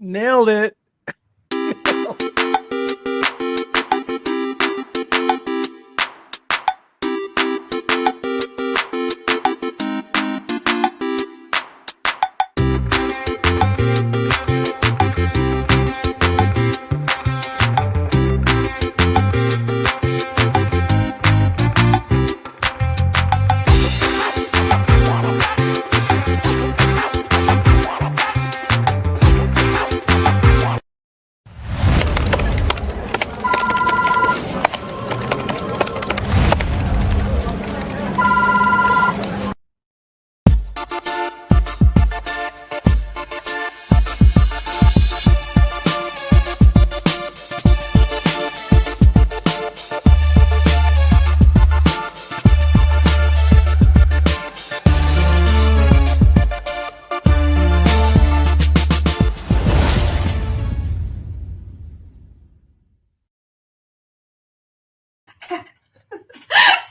Nailed it.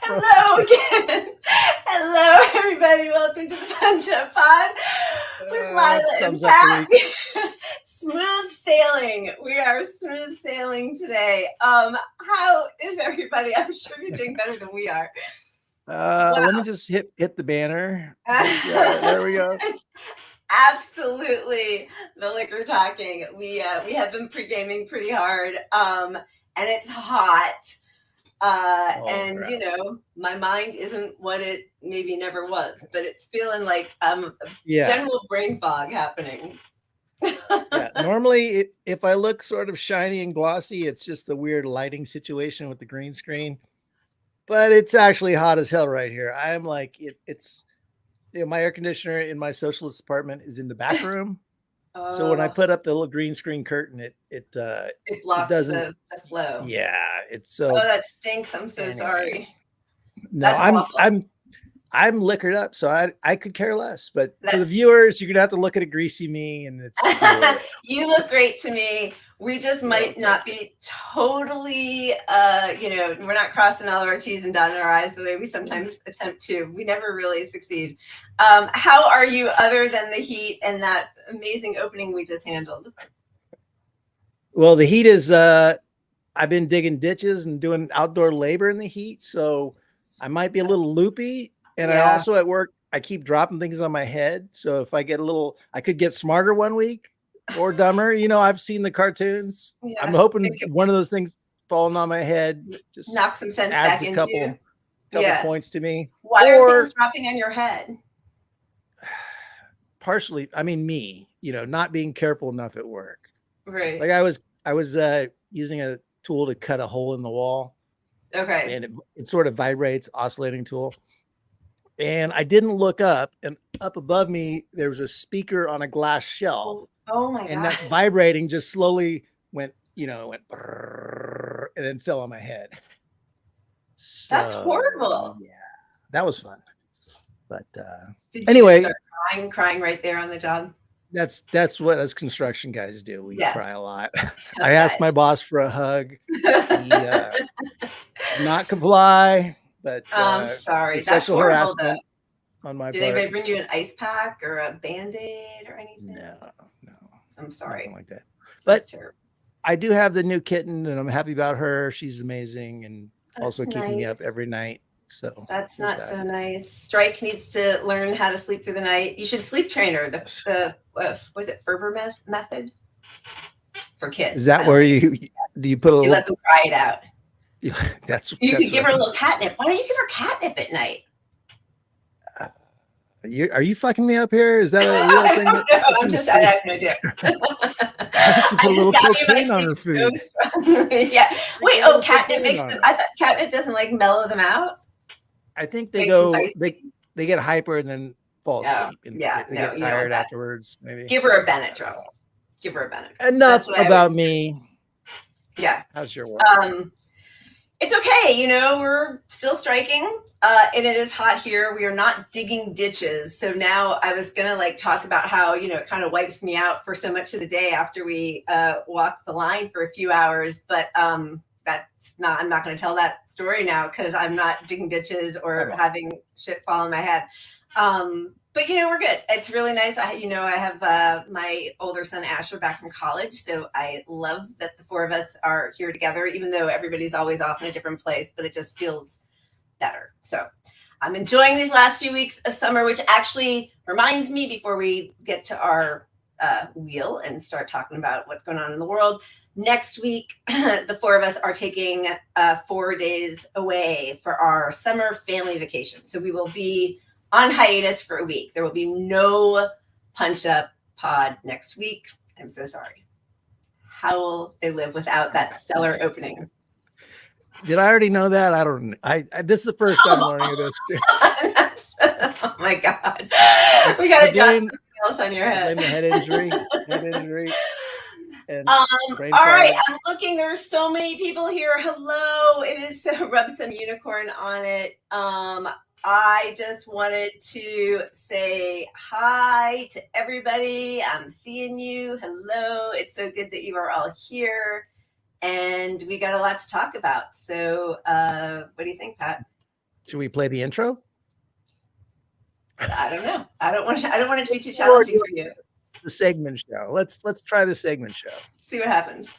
Hello again. Hello, everybody. Welcome to the Punch Up Pod with Lila and Pat. Smooth sailing. We are smooth sailing today. How is everybody? I'm sure you're doing better than we are. Wow. Let me just hit the banner. There we go. Absolutely the liquor talking. We have been pre-gaming pretty hard, and it's hot. And you know, my mind isn't what it maybe never was, but it's feeling like general brain fog happening. Yeah, normally if I look sort of shiny and glossy, it's just the weird lighting situation with the green screen. But it's actually hot as hell right here. I'm like it's my air conditioner in my socialist apartment is in the back room. So when I put up the little green screen curtain, it blocks the flow. Yeah, it's so. Oh, that stinks. I'm so sorry. No, I'm liquored up, so I could care less. But for the viewers, you're gonna have to look at a greasy me, and it's. You look great to me. We just might not be totally, we're not crossing all of our T's and dotting our I's the way we sometimes attempt to. We never really succeed. How are you other than the heat and that amazing opening we just handled? Well, the heat is, I've been digging ditches and doing outdoor labor in the heat. So I might be a little loopy. And I also at work, I keep dropping things on my head. So if I get I could get smarter one week. Or dumber, I've seen the cartoons. Yeah. I'm hoping one of those things falling on my head just knock some sense back into you. Couple points to me. Why are things dropping on your head? Partially, I mean me, not being careful enough at work. Right. Like I was using a tool to cut a hole in the wall. Okay. And it sort of vibrates, oscillating tool. And I didn't look up, and up above me there was a speaker on a glass shelf. Oh my God. And that vibrating just slowly went brrr, and then fell on my head. So, that's horrible. Yeah, that was fun. But did anyway, you start crying right there on the job? That's what us construction guys do. We cry a lot. I asked my boss for a hug. He not comply, but I'm sorry. That's sexual harassment on my part. Did anybody bring you an ice pack or a Band-Aid or anything? No. I'm sorry. Nothing like that. But I do have the new kitten, and I'm happy about her. She's amazing, and also keeping me up every night. So that's not so nice. Strike needs to learn how to sleep through the night. You should sleep train her. The was it Ferber method for kids? Is that where you put a little? You let them cry it out. You could give her a little catnip. Why don't you give her catnip at night? Are you fucking me up here? Is that a real thing? I have no idea. I should put a little cocaine on her food. Yeah. Wait. Catnip makes them. I thought catnip doesn't like mellow them out. I think they they get hyper and then fall asleep. And they get tired afterwards. Maybe give her a Benadryl. Enough about me. Yeah. How's your work? It's okay. We're still striking. And it is hot here. We are not digging ditches. So now I was going to talk about how, it kind of wipes me out for so much of the day after we walk the line for a few hours. But I'm not going to tell that story now because I'm not digging ditches or having shit fall on my head. but we're good. It's really nice. I have my older son Asher back from college, so I love that the four of us are here together, even though everybody's always off in a different place, but it just feels better. So I'm enjoying these last few weeks of summer, which actually reminds me, before we get to our wheel and start talking about what's going on in the world, next week, the four of us are taking 4 days away for our summer family vacation. So we will be on hiatus for a week. There will be no Punch Up pod next week. I'm so sorry. How will they live without that stellar opening? Did I already know that? I don't. I this is the first time learning of this. Oh my God! We got to drop something else on your head. Head injury. And all right, I'm looking. There are so many people here. Hello. It is so rub some unicorn on it. I just wanted to say hi to everybody. I'm seeing you. Hello. It's so good that you are all here. And we got a lot to talk about. So what do you think, Pat? Should we play the intro? I don't know. I don't want it to be too challenging for you. The segment show. Let's try the segment show. See what happens.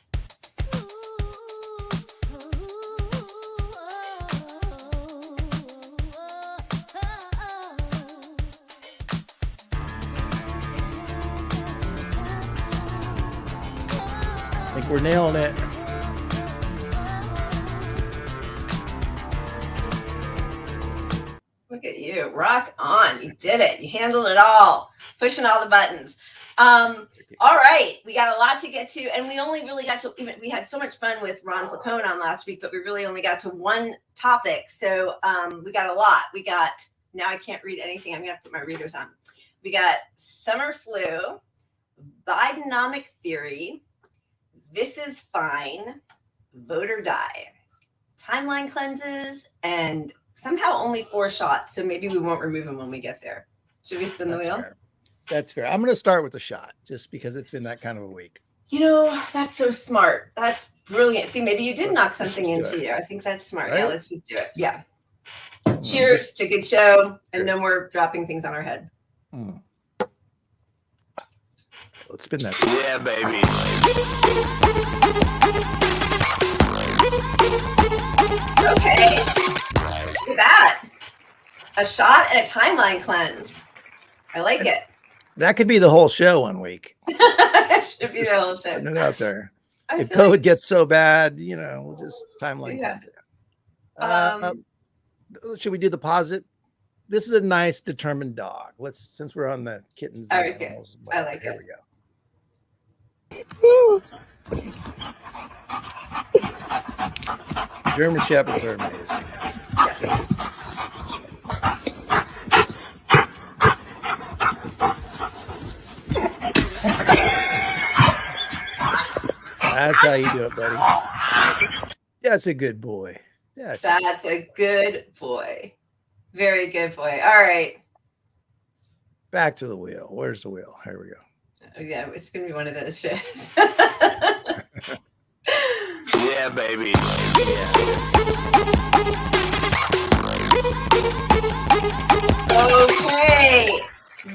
I think we're nailing it. Look at you. Rock on. You did it. You handled it all. Pushing all the buttons. All right. We got a lot to get to, and we only really got to, we had so much fun with Ron Flacone on last week, but we really only got to one topic. So we got a lot. Now I can't read anything. I'm going to have to put my readers on. We got summer flu, Bidenomic theory, this is fine, vote or die, timeline cleanses, and somehow only 4 shots. So maybe we won't remove them when we get there. Should we spin the wheel? Fair. That's fair. I'm going to start with a shot just because it's been that kind of a week. That's so smart. That's brilliant. See, maybe you did knock something into you. I think that's smart. Right? Yeah, let's just do it. Yeah. Cheers to good show and no more dropping things on our head. Let's spin that. Yeah, baby. Okay. Look at that. A shot and a timeline cleanse. I like it. That could be the whole show one week. Should be the whole show. Putting it out there. If COVID gets so bad, we'll just timeline cleanse it. Should we do the posit? This is a nice determined dog. Since we're on the kittens. All right, animals, I like it. Here we go. German Shepherds are amazing. Yes. That's how you do it, buddy. That's a good boy. That's a good boy. Very good boy. All right. Back to the wheel. Where's the wheel? Here we go. Oh, yeah, it's going to be one of those shows. Yeah, baby. Okay.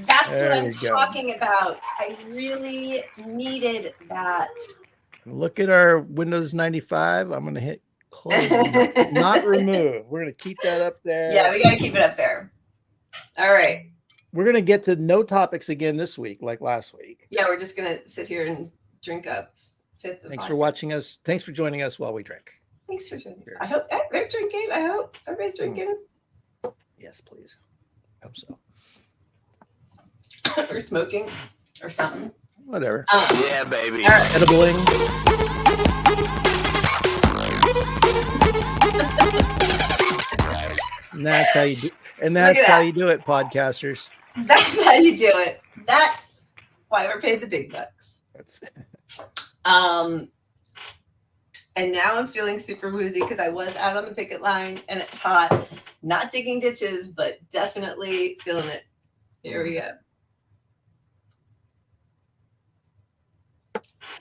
That's what I'm talking about. I really needed that. Look at our Windows 95. I'm going to hit close, not remove. We're going to keep that up there. Yeah, we got to keep it up there. All right. We're going to get to no topics again this week, like last week. Yeah, we're just going to sit here and drink up. Thanks for watching us. Thanks for joining us while we drink. Thanks for joining us. I hope they're drinking. I hope everybody's drinking. Yes, please. Hope so. Or smoking or something. Whatever. Yeah, baby. All right. Edibling. And that's how you do. And that's how you do it, podcasters. That's how you do it. That's why we're paid the big bucks. And now I'm feeling super woozy because I was out on the picket line and it's hot. Not digging ditches, but definitely feeling it. Here we go.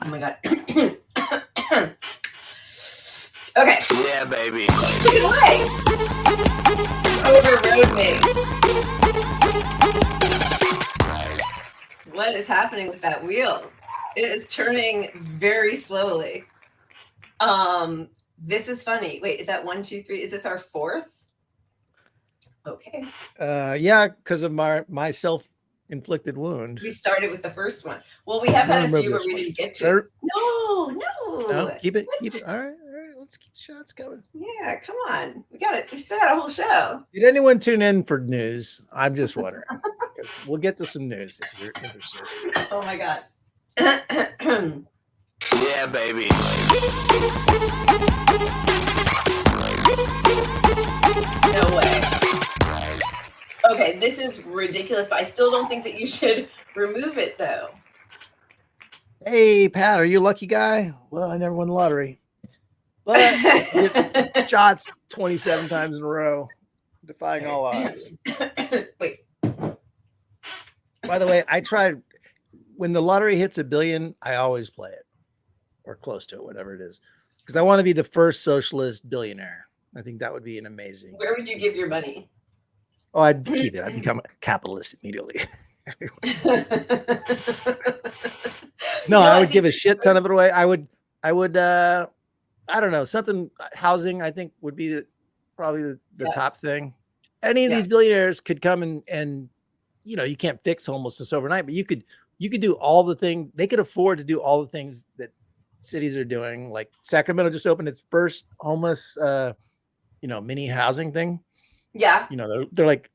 Oh my God. Okay. Yeah, baby. Take it away. Overrode me. What is happening with that wheel? It is turning very slowly. This is funny. Wait, is that 1, 2, 3? Is this our 4th? Okay. Yeah, because of my self-inflicted wound. We started with the first one. Well, we have had a few where we didn't get to. No. Keep it. All right. Let's keep the shots going. Yeah, come on. We got it. We still got a whole show. Did anyone tune in for news? I'm just wondering. We'll get to some news if you're interested. Oh my God. Yeah, baby. No way. Okay, this is ridiculous, but I still don't think that you should remove it though. Hey, Pat, are you a lucky guy? Well, I never won the lottery. But shots 27 times in a row, defying all odds. Wait. By the way, I tried when the lottery hits $1 billion, I always play it or close to it, whatever it is, because I want to be the first socialist billionaire. I think that would be an amazing. Where would you give your money? Oh, I'd keep it. I'd become a capitalist immediately. No, I would give a shit ton of it away. I would, I don't know, something housing, I think would be probably the top thing. Any of these billionaires could come and, you know, you can't fix homelessness overnight, but you could do all the things. They could afford to do all the things that cities are doing. Like Sacramento just opened its first homeless, mini housing thing. Yeah. You know, they're like,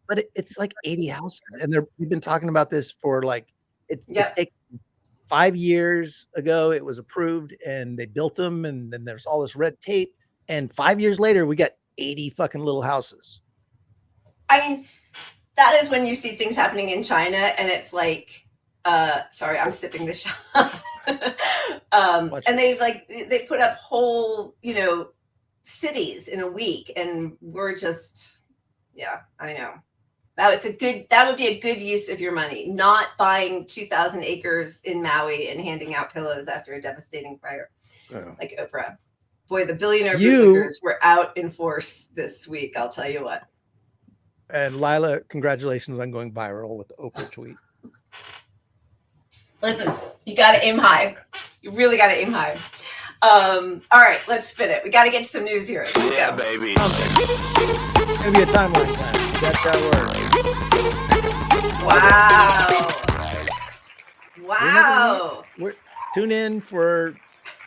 but it's like 80 houses, and we've been talking about this for like it's taken 5 years ago. It was approved, and they built them, and then there's all this red tape, and 5 years later, we got 80 fucking little houses. I mean, that is when you see things happening in China, and it's like, sorry, I'm sipping the shot. And they put up whole, cities in a week, and we're just, I know. That would be a good use of your money, not buying 2,000 acres in Maui and handing out pillows after a devastating fire, like Oprah. Boy, the billionaire bootlickers were out in force this week. I'll tell you what. And Lila, congratulations on going viral with the Oprah tweet. Listen, you got to aim high. You really got to aim high. All right, let's spin it. We got to get to some news here. Yeah, baby. It's gonna be a timeline plan. That's how it works. Wow. Tune in for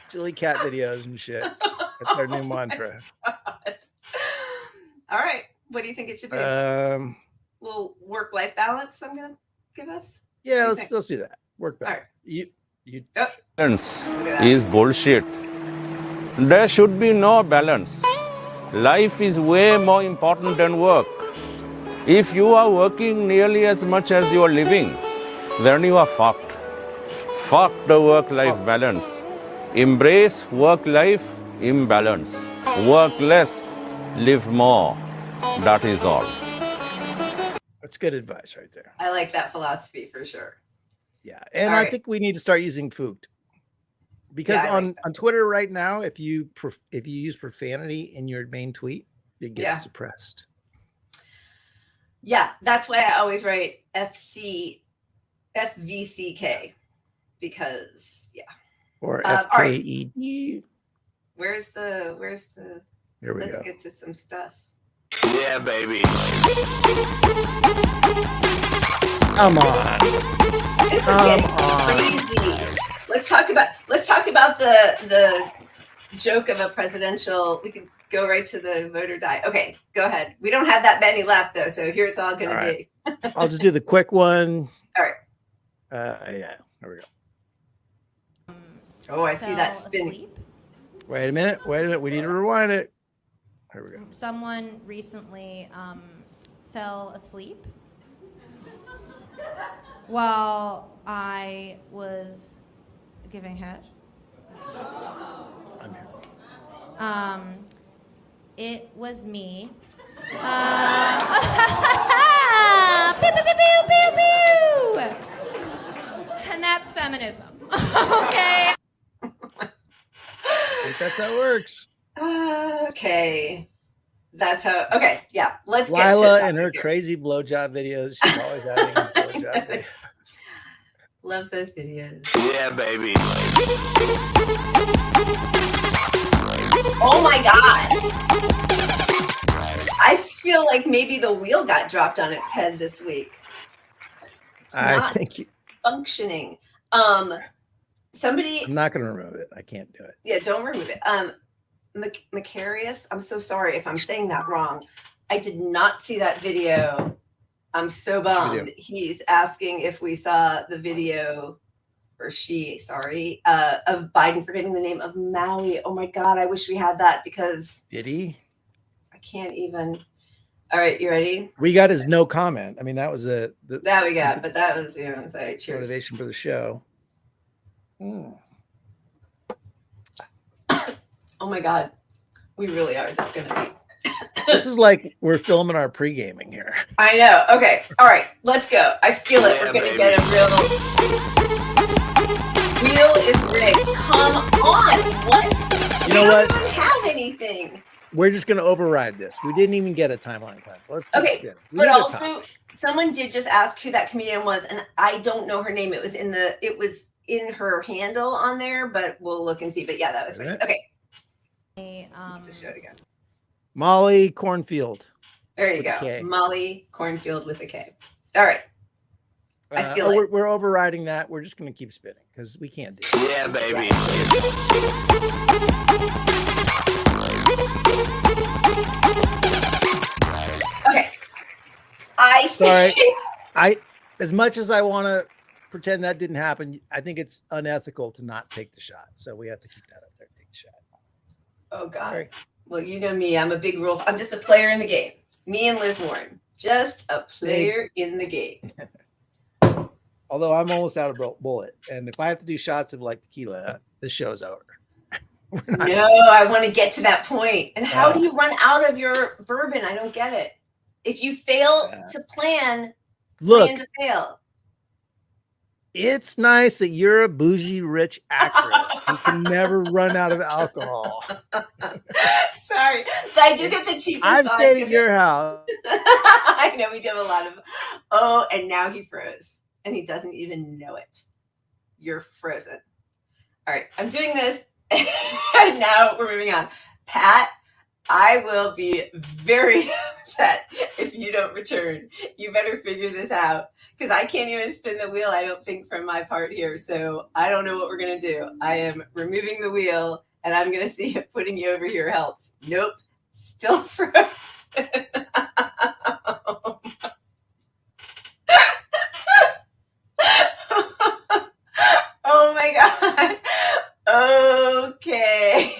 silly cat videos and shit. That's our new mantra. All right. What do you think it should be? Little work-life balance I'm gonna give us? Yeah, let's do that. Work balance. Right. You Balance is bullshit. There should be no balance. Life is way more important than work. If you are working nearly as much as you are living, then you are fucked. Fuck the work-life balance. Embrace work-life imbalance. Work less, live more. That is all. That's good advice right there. I like that philosophy for sure. Yeah, and I think we need to start using Fooked, because on Twitter right now, if you use profanity in your main tweet, it gets suppressed. Yeah, that's why I always write FVCK, because or FKED. Where's the? Here we go. Let's get to some stuff. Yeah, baby. Come on. Crazy. Let's talk about the joke of a presidential. We could go right to the voter die. Okay, go ahead. We don't have that many left though, so here it's all going to be. I'll just do the quick one. All right. Here we go. Oh, I see that spin. Wait a minute. We need to rewind it. Here we go. Someone recently fell asleep while I was giving head. I'm here. It was me. Pew, pew, pew, pew, pew. And that's feminism. Okay. I think that's how it works. Okay. That's how. Okay. Yeah. Let's Lila get to and her crazy blowjob videos. She's always having a blowjob video. Love those videos. Yeah, baby. Oh my God. I feel like maybe the wheel got dropped on its head this week. It's I not think functioning. Somebody, I'm not going to remove it. I can't do it. yeah, don't remove it. Macarius, I'm so sorry if I'm saying that wrong. I did not see that video. I'm so bummed. He's asking if we saw the video, or she, sorry, of Biden forgetting the name of Maui. Oh my God, I wish we had that because Did he? I can't even. All right, you ready? We got his no comment. I mean, that was That we got, but that was, sorry, cheers. motivation for the show. Oh my God, we really are just going to be. This is like we're filming our pre-gaming here. I know. Okay. All right. Let's go. I feel it. Yeah, We're going to baby. get a real. Wheel is rigged. Come on. What? You know we what? don't even have anything. We're just going to override this. We didn't even get a timeline plan. So let's keep spinning. We But need a also, time. someone did just ask who that comedian was, and I don't know her name. It was in her handle on there, but we'll look and see. But yeah, that was right. Okay. Just show it again. Molly Cornfield. There you with a go. K. Molly Cornfield with a K. All right. I feel like we're overriding that. We're just going to keep spinning because we can't do it. Yeah, baby. Okay. I Sorry. think As much as I want to pretend that didn't happen, I think it's unethical to not take the shot. So we have to keep that up there. Take the shot. Oh God. Right. Well, you know me. I'm a big rule. I'm just a player in the game. Me and Liz Warren. Just a player in the game. Although I'm almost out of bullet. And if I have to do shots of like tequila, this show's over. No, I want to get to that point. And how do you run out of your bourbon? I don't get it. If you fail to plan to fail. It's nice that you're a bougie, rich actress who can never run out of alcohol. Sorry. I do get the cheapest. I've stayed at your house. I know we do have a lot of. Oh, and now he froze. And he doesn't even know it. You're frozen. All right. I'm doing this. And now we're moving on. Pat, I will be very upset if you don't return. You better figure this out because I can't even spin the wheel, I don't think, from my part here. So I don't know what we're going to do. I am removing the wheel and I'm going to see if putting you over here helps. Nope. Still frozen. Oh my God. Okay.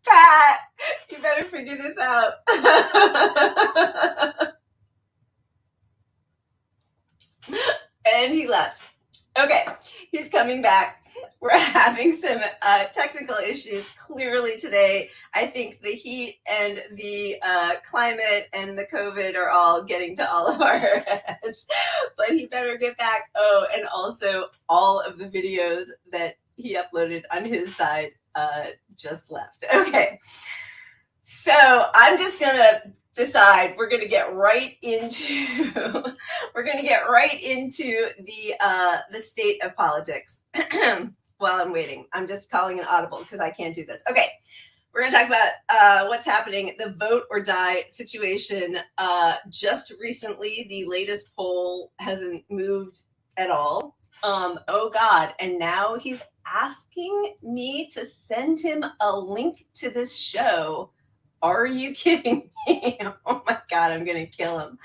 Pat, you better figure this out. And he left. Okay, he's coming back. We're having some technical issues clearly today. I think the heat and the climate and the COVID are all getting to all of our heads. But he better get back. Oh, and also all of the videos that he uploaded on his side just left. Okay. So I'm just going to decide we're going to get right into the state of politics. While I'm waiting, I'm just calling an audible because I can't do this. Okay, we're going to talk about what's happening, the vote or die situation. Just recently, the latest poll hasn't moved at all. Oh God, and now he's asking me to send him a link to this show. Are you kidding me? Oh my God, I'm going to kill him.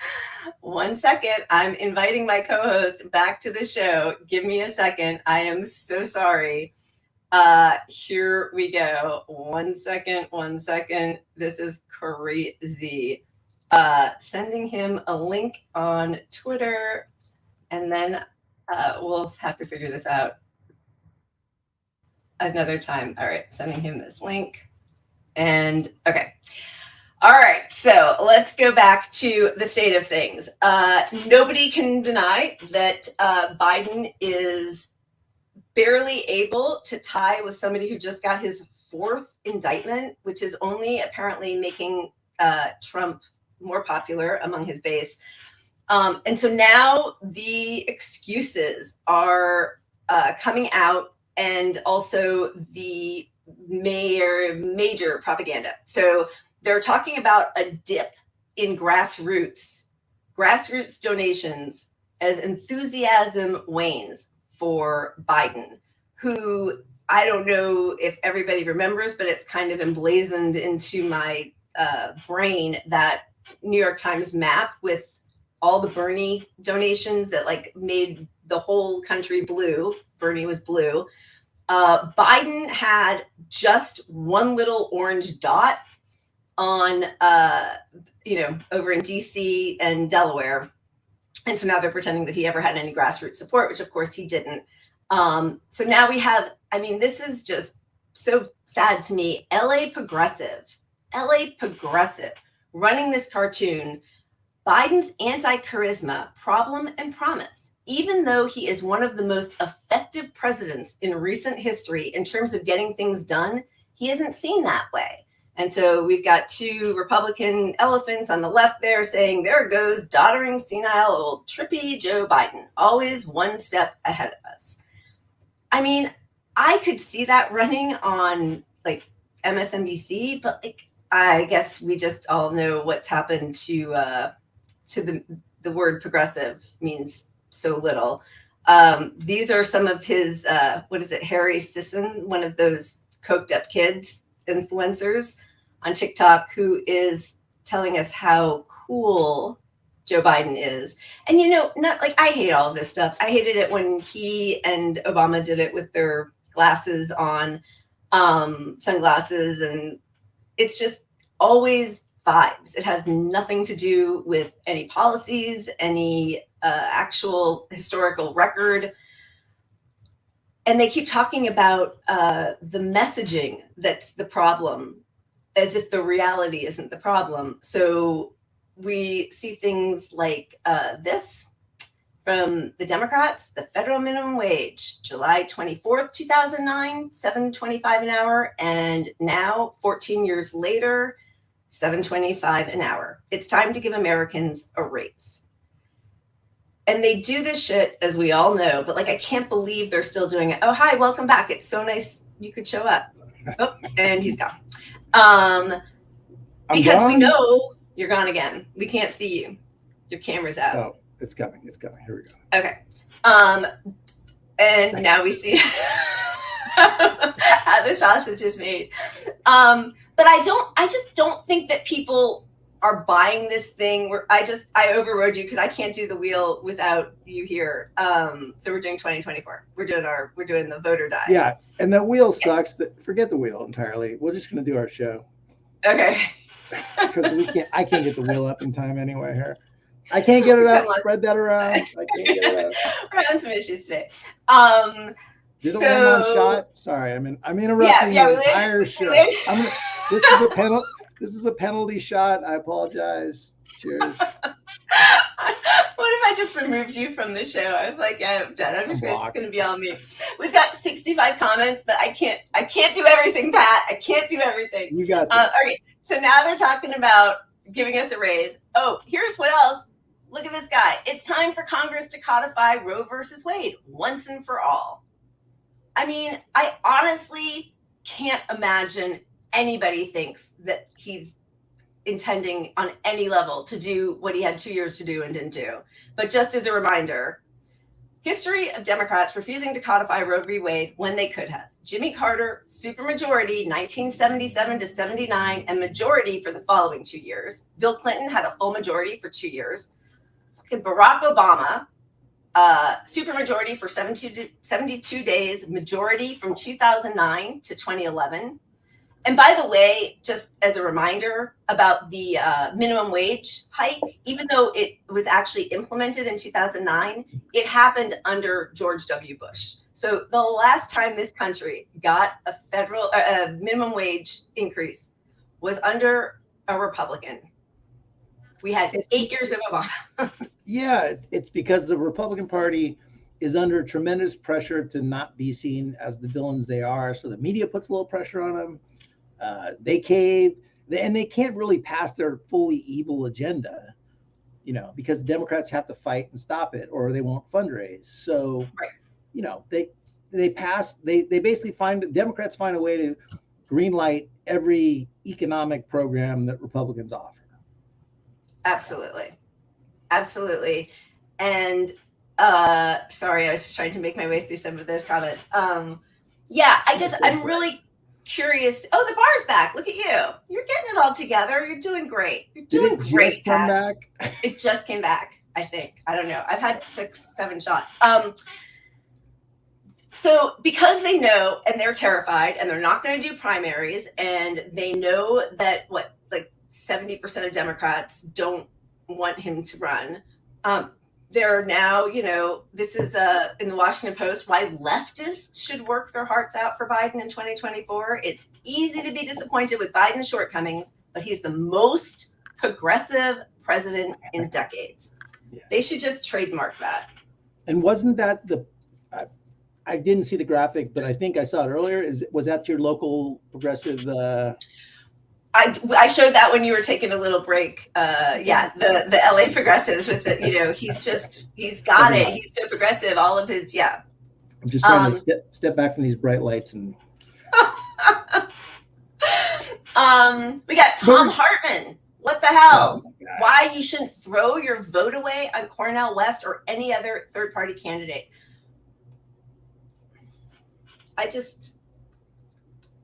1 second. I'm inviting my co-host back to the show. Give me a second. I am so sorry. Here we go. 1 second. This is crazy. Sending him a link on Twitter, and then we'll have to figure this out another time. All right, sending him this link. And okay. All right. So let's go back to the state of things. Nobody can deny that Biden is barely able to tie with somebody who just got his 4th indictment, which is only apparently making Trump more popular among his base. And so now the excuses are coming out, and also the major propaganda. So they're talking about a dip in grassroots donations as enthusiasm wanes for Biden, who I don't know if everybody remembers, but it's kind of emblazoned into my brain, that New York Times map with all the Bernie donations that like made the whole country blue. Bernie was blue. Biden had just one little orange dot on, over in DC and Delaware. And so now they're pretending that he ever had any grassroots support, which of course he didn't. So now we have, this is just so sad to me. LA progressive running this cartoon. Biden's anti-charisma, problem and promise. Even though he is one of the most effective presidents in recent history in terms of getting things done, he isn't seen that way. And so we've got two Republican elephants on the left there saying, there goes doddering, senile, old, trippy Joe Biden, always one step ahead of us. I could see that running on like MSNBC, but like, I guess we just all know what's happened to the word progressive means so little. These are some of his, Harry Sisson, one of those coked up kids influencers on TikTok, who is telling us how cool Joe Biden is. And, not like, I hate all of this stuff. I hated it when he and Obama did it with their glasses on, sunglasses, and it's just always vibes. It has nothing to do with any policies, any actual historical record. And they keep talking about the messaging that's the problem, as if the reality isn't the problem. So we see things like this from the Democrats: the federal minimum wage, July 24th, 2009, $7.25 an hour. And now, 14 years later, $7.25 an hour. It's time to give Americans a raise. And they do this shit, as we all know, but like, I can't believe they're still doing it. Oh, hi, welcome back. It's so nice you could show up. Oh, and he's gone. Because we know you're gone again. We can't see you. Your camera's out. Oh, it's coming. Here we go. Okay. And now we see how the sausage is made. But I just don't think that people are buying this thing where I overrode you because I can't do the wheel without you here. So we're doing 2024. We're doing the voter die. Yeah, and the wheel sucks. Forget the wheel entirely. We're just gonna do our show. Okay. Because I can't get the wheel up in time anyway here. I can't get it up. Spread that around. I can't get it up. We're having some issues today. Do the one-man shot. Sorry, I'm interrupting the entire show. This is a penalty shot. I apologize. Cheers. What if I just removed you from the show? I was like, yeah, I'm done. It's going to be all me. We've got 65 comments, but I can't do everything, Pat. I can't do everything. You got that. Okay, so now they're talking about giving us a raise. Oh, here's what else. Look at this guy. It's time for Congress to codify Roe versus Wade once and for all. I honestly can't imagine anybody thinks that he's intending on any level to do what he had 2 years to do and didn't do. But just as a reminder, history of Democrats refusing to codify Roe v. Wade when they could have. Jimmy Carter, supermajority, 1977 to 79, and majority for the following 2 years. Bill Clinton had a full majority for 2 years. Barack Obama, supermajority for 72 days, majority from 2009 to 2011. And by the way, just as a reminder about the minimum wage hike, even though it was actually implemented in 2009, it happened under George W. Bush. So the last time this country got a federal minimum wage increase was under a Republican. We had 8 years of Obama. Yeah, it's because the Republican Party is under tremendous pressure to not be seen as the villains they are. So the media puts a little pressure on them. They cave, and they can't really pass their fully evil agenda because Democrats have to fight and stop it or they won't fundraise. So, they basically Democrats find a way to greenlight every economic program that Republicans offer. Absolutely. And sorry, I was just trying to make my way through some of those comments. I'm really curious. Oh, the bar's back. Look at you. You're getting it all together. You're doing great. You're doing great. Just come back? It just came back, I think. I don't know. I've had 6-7 shots. So because they know and they're terrified and they're not going to do primaries and they know that 70% of Democrats don't want him to run. They're now, this is in the Washington Post, why leftists should work their hearts out for Biden in 2024. It's easy to be disappointed with Biden's shortcomings, but he's the most progressive president in decades. Yeah. They should just trademark that. And wasn't that I didn't see the graphic, but I think I saw it earlier. Was that your local progressive? I showed that when you were taking a little break. The LA progressives with he's got it. He's so progressive. All of his, I'm just trying to step back from these bright lights and. We got Tom Hartman. What the hell? Oh, why you shouldn't throw your vote away on Cornel West or any other third-party candidate? It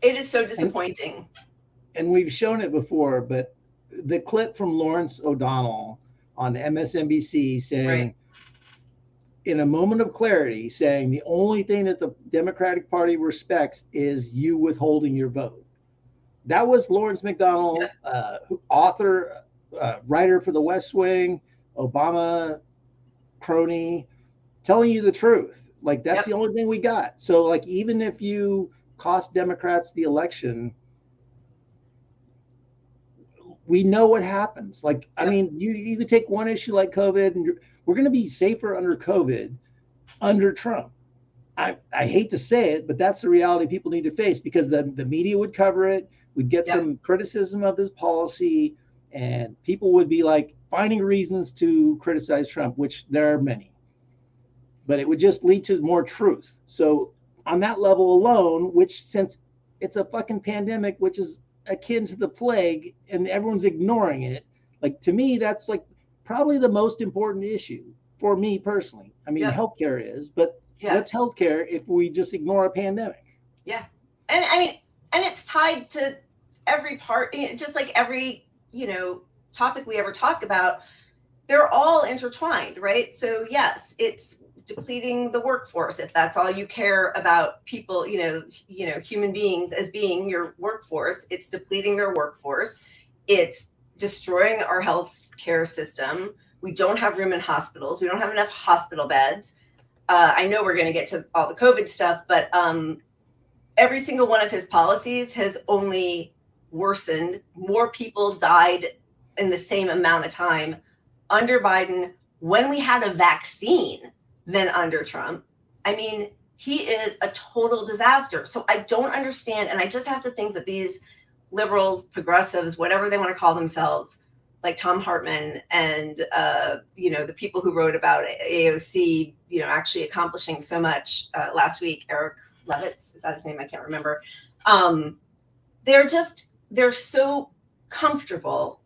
is so disappointing. And we've shown it before, but the clip from Lawrence O'Donnell on MSNBC saying, in a moment of clarity, saying the only thing that the Democratic Party respects is you withholding your vote. That was Lawrence McDonnell, author, writer for The West Wing, Obama crony, telling you the truth. That's the only thing we got. So even if you cost Democrats the election, we know what happens. I mean, you could take one issue like COVID, and we're going to be safer under COVID under Trump. I hate to say it, but that's the reality people need to face, because the media would cover it. We'd get some criticism of this policy, and people would be finding reasons to criticize Trump, which there are many. But it would just lead to more truth. So on that level alone, which since it's a fucking pandemic, which is akin to the plague and everyone's ignoring it, to me, that's probably the most important issue for me personally. I mean, healthcare is, but what's healthcare if we just ignore a pandemic? Yeah. And I mean, and it's tied to every part, just like every, topic we ever talk about, they're all intertwined, right? So yes, it's depleting the workforce. If that's all you care about people, human beings as being your workforce, it's depleting their workforce. It's destroying our health care system. We don't have room in hospitals. We don't have enough hospital beds. I know we're going to get to all the COVID stuff, but every single one of his policies has only worsened. More people died in the same amount of time under Biden when we had a vaccine than under Trump. I mean, he is a total disaster. So I don't understand. And I just have to think that these liberals, progressives, whatever they want to call themselves, like Tom Hartman and, the people who wrote about AOC, actually accomplishing so much last week, Eric Levitz, is that his name? I can't remember. They're so comfortable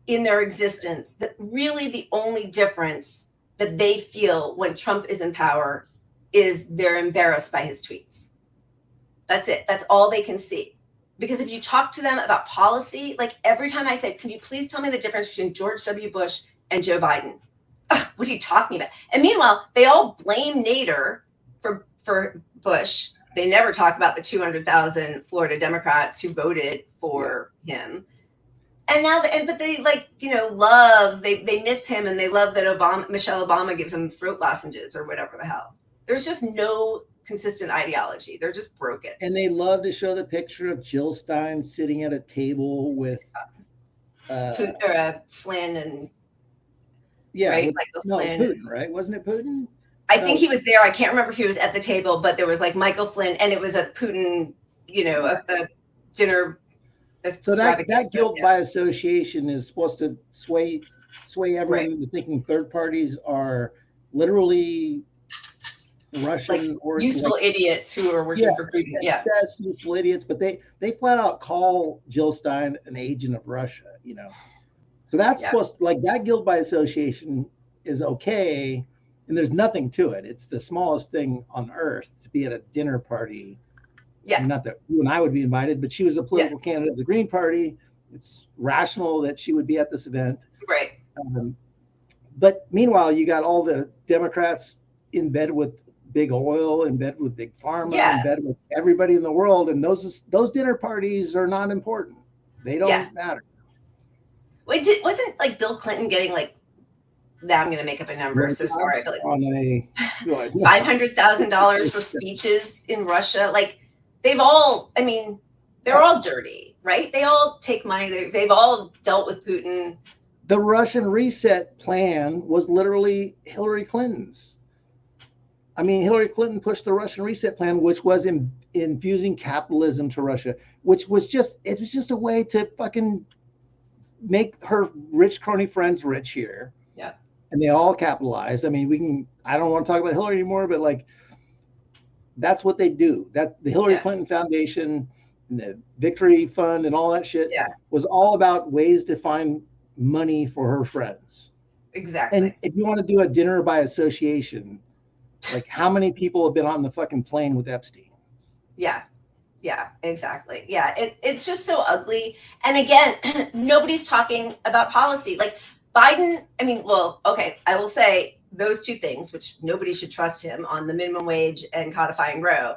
in their existence that really the only difference that they feel when Trump is in power is they're embarrassed by his tweets. That's it. That's all they can see. Because if you talk to them about policy, every time I said, can you please tell me the difference between George W. Bush and Joe Biden? Ugh, what are you talking about? And meanwhile, they all blame Nader for Bush. They never talk about the 200,000 Florida Democrats who voted for him. And now, but they love, they miss him, and they love that Michelle Obama gives them throat lozenges or whatever the hell. There's just no consistent ideology. They're just broken. And they love to show the picture of Jill Stein sitting at a table with Flynn and Flynn. Putin, right? Wasn't it Putin? I think he was there. I can't remember if he was at the table, but there was Michael Flynn, and it was a Putin, a dinner. So that guilt by association is supposed to sway sway everyone Right. into thinking third parties are literally Russian or Useful idiots who are working for Putin. Yeah. Yes, useful idiots, but they flat out call Jill Stein an agent of Russia, you know. So that's supposed to, like, that guilt by association is okay, and there's nothing to it. It's the smallest thing on earth to be at a dinner party. Yeah. I mean, not that you and I would be invited, but she was a political candidate of the Green Party. It's rational that she would be at this event. Right. But meanwhile, you got all the Democrats in bed with big oil, in bed with big pharma, in bed with everybody in the world, and those dinner parties are not important. They don't matter. Wait, wasn't like Bill Clinton getting like? Now I'm going to make up a number. So sorry, but like $500,000 for speeches in Russia. Like they've all, I mean, they're all dirty, right? They all take money. They've all dealt with Putin. The Russian reset plan was literally Hillary Clinton's. I mean, Hillary Clinton pushed the Russian reset plan, which was infusing capitalism to Russia, which was just a way to fucking make her rich crony friends rich here. Yeah. And they all capitalized. I mean, I don't want to talk about Hillary anymore, but like, that's what they do. That the Hillary Clinton Foundation and the Victory Fund and all that shit was all about ways to find money for her friends. Exactly. And if you want to do a dinner by association, like how many people have been on the fucking plane with Epstein? Yeah. Yeah, exactly. Yeah. It's just so ugly. And again, nobody's talking about policy. Like Biden, I mean, well, okay, I will say those two things, which nobody should trust him on, the minimum wage and codifying Roe.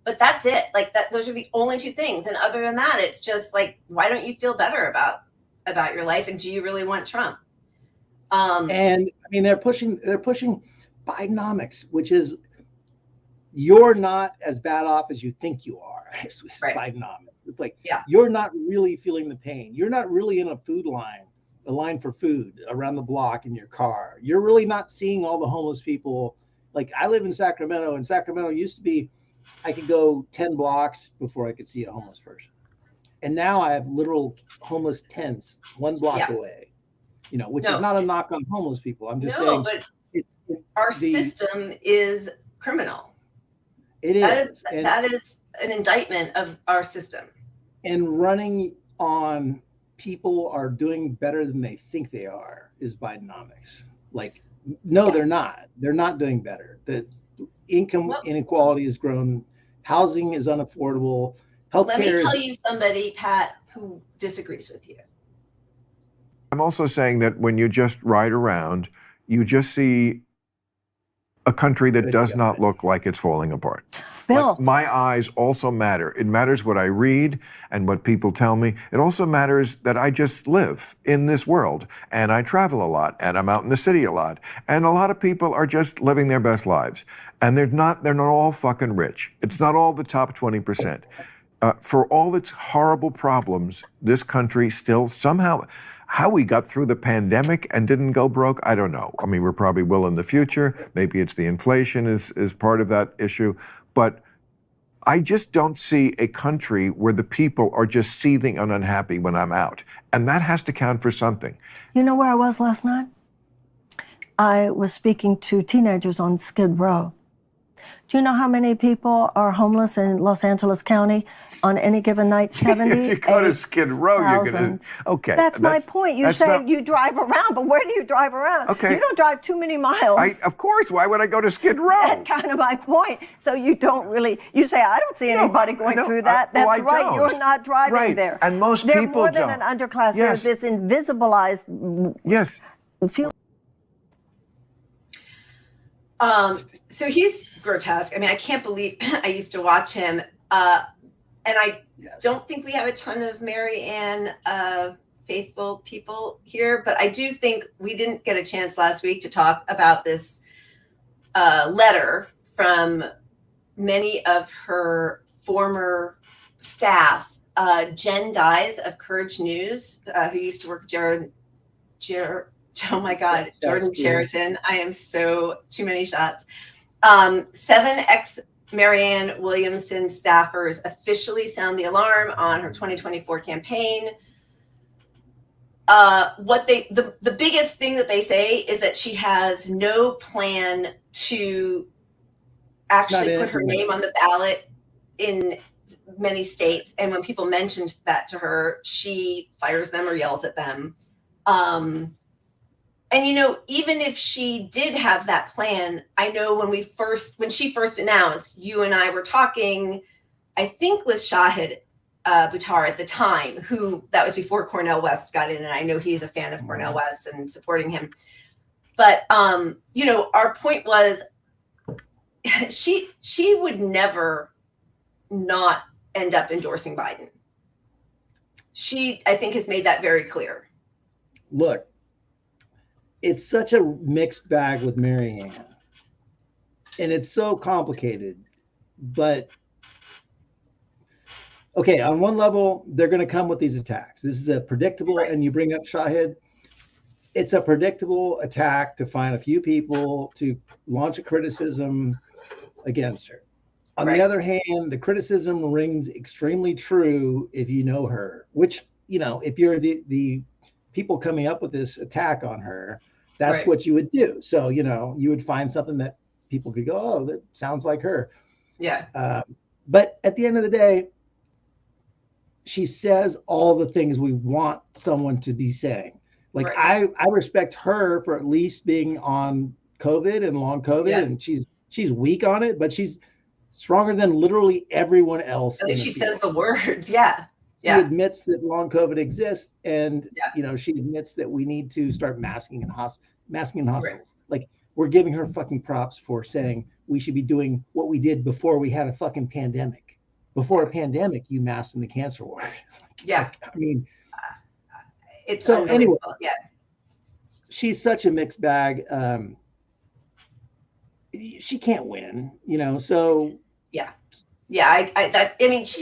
But that's it. Like that, those are the only two things. And other than that, it's just like, why don't you feel better about your life? And do you really want Trump? And I mean, they're pushing Bidenomics, which is you're not as bad off as you think you are. It's Bidenomics. It's like you're not really feeling the pain. You're not really in a line for food around the block in your car. You're really not seeing all the homeless people. Like I live in Sacramento, and Sacramento used to be, I could go 10 blocks before I could see a homeless person. And now I have literal homeless tents 1 block away, you know, which is not a knock on homeless people. I'm just saying but our system is criminal. It is. That is an indictment of our system. And running on people are doing better than they think they are is Bidenomics. Like, no, they're not. They're not doing better. The income inequality has grown. Housing is unaffordable. Healthcare. Let me tell you somebody, Pat, who disagrees with you. I'm also saying that when you just ride around, you just see a country that does not look like it's falling apart. Bill. Like, my eyes also matter. It matters what I read and what people tell me. It also matters that I just live in this world and I travel a lot and I'm out in the city a lot. And a lot of people are just living their best lives. And they're not all fucking rich. It's not all the top 20%. For all its horrible problems, this country still somehow, how we got through the pandemic and didn't go broke, I don't know. I mean, we probably will in the future. Maybe it's the inflation is part of that issue. But I just don't see a country where the people are just seething and unhappy when I'm out. And that has to count for something. You know where I was last night? I was speaking to teenagers on Skid Row. Do you know how many people are homeless in Los Angeles County on any given night? 70. If you go to Skid Row, you're going to, okay. That's my point. You say you drive around, but where do you drive around? Okay. You don't drive too many miles. Of course, why would I go to Skid Row? That's kind of my point. So you don't really, you say, I don't see anybody going through that. That's I right, don't. You're not driving there. And most They're people more don't. than an underclass. Yes. There's this invisibilized yes. feel. So he's grotesque. I mean, I can't believe I used to watch him. And I don't think we have a ton of Mary Ann faithful people here, but I do think we didn't get a chance last week to talk about this letter from many of her former staff. Jen Dyes of Courage News, who used to work with oh my God, Jordan Chariton. I am so too many shots. 7 ex-Marianne Williamson staffers officially sound the alarm on her 2024 campaign. the biggest thing that they say is that she has no plan to actually put her name on the ballot in many states. And when people mentioned that to her, she fires them or yells at them. And even if she did have that plan, I know when she first announced, you and I were talking, I think with Shahid Buttar at the time, that was before Cornel West got in, and I know he's a fan of Cornel West and supporting him. But our point was, she would never not end up endorsing Biden. She, I think, has made that very clear. Look, it's such a mixed bag with Marianne, and it's so complicated. But okay, on one level, they're going to come with these attacks. This is a predictable, and you bring up Shahid. It's a predictable attack to find a few people to launch a criticism against her. On the other hand, the criticism rings extremely true if you know her, which, if you're the people coming up with this attack on her, that's what you would do. So, you would find something that people could go, oh, that sounds like her. Yeah. But at the end of the day, she says all the things we want someone to be saying. Like, I respect her for at least being on COVID and long COVID, and she's weak on it, but she's stronger than literally everyone else. At least she says the words. Yeah. She admits that long COVID exists, and she admits that we need to start masking in hospitals. Like, we're giving her fucking props for saying we should be doing what we did before we had a fucking pandemic. Before a pandemic, you masked in the cancer ward. Yeah. I mean, it's so anyway. Yeah. She's such a mixed bag. She can't win, so. She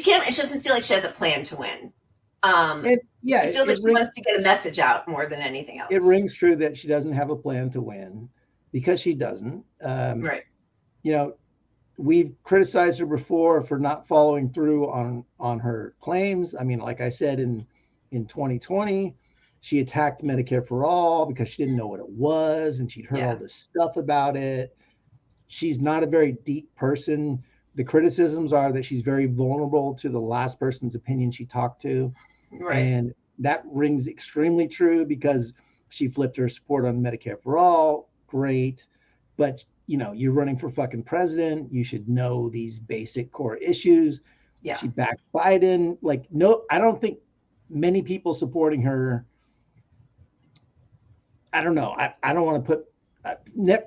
can't. She doesn't feel like she has a plan to win. It feels like she wants to get a message out more than anything else. It rings true that she doesn't have a plan to win, because she doesn't. We've criticized her before for not following through on her claims. I mean, like I said, in 2020, she attacked Medicare for All because she didn't know what it was, and she'd heard all this stuff about it. She's not a very deep person. The criticisms are that she's very vulnerable to the last person's opinion she talked to. And that rings extremely true, because she flipped her support on Medicare for All. Great. But, you're running for fucking president. You should know these basic core issues. Yeah. She backed Biden. Like, no, I don't think many people supporting her. I don't know. I don't want to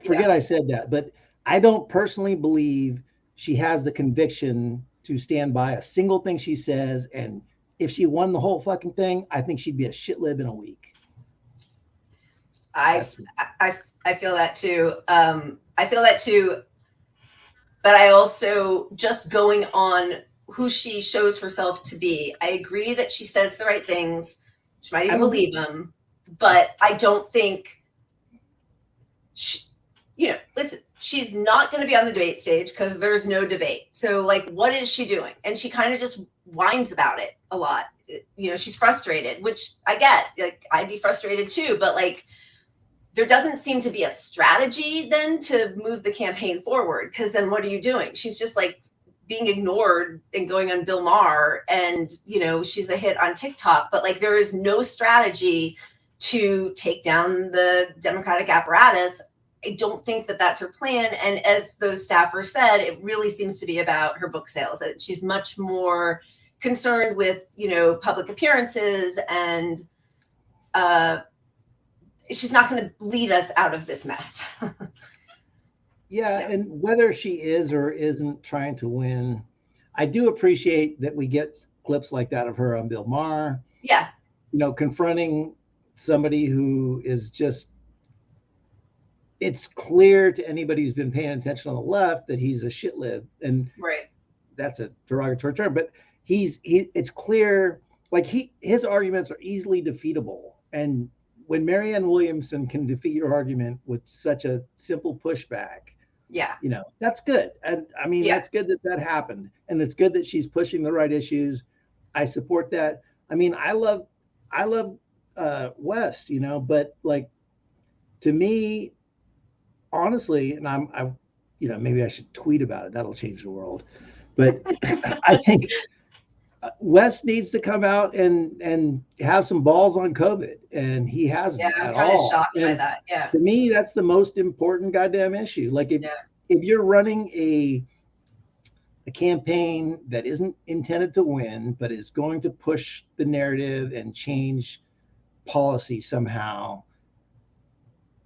forget I said that, but I don't personally believe she has the conviction to stand by a single thing she says. And if she won the whole fucking thing, I think she'd be a shit lib in a week. I feel that too. But I also, just going on who she shows herself to be, I agree that she says the right things. She might even believe them, but I don't think listen, she's not going to be on the debate stage because there's no debate. So, like, what is she doing? And she kind of just whines about it a lot. She's frustrated, which I get. Like, I'd be frustrated too, but like, there doesn't seem to be a strategy then to move the campaign forward, because then what are you doing? She's just like being ignored and going on Bill Maher, and she's a hit on TikTok, but like, there is no strategy to take down the Democratic apparatus. I don't think that that's her plan. And as those staffers said, it really seems to be about her book sales. She's much more concerned with, public appearances, and she's not going to lead us out of this mess. Yeah. And whether she is or isn't trying to win, I do appreciate that we get clips like that of her on Bill Maher. Yeah. Confronting somebody who is just, it's clear to anybody who's been paying attention on the left that he's a shit lib. And that's a derogatory term, but it's clear, like, his arguments are easily defeatable. And when Marianne Williamson can defeat your argument with such a simple pushback, that's good. And I mean, that's good that happened. And it's good that she's pushing the right issues. I support that. I mean, I love West, you know, but like to me, honestly, and I, you know, maybe I should tweet about it. That'll change the world. But I think West needs to come out and have some balls on COVID, and he hasn't Yeah, I'm at kind of all. shocked by And that. Yeah. to me, that's the most important goddamn issue. Like if you're running a campaign that isn't intended to win, but is going to push the narrative and change policy somehow,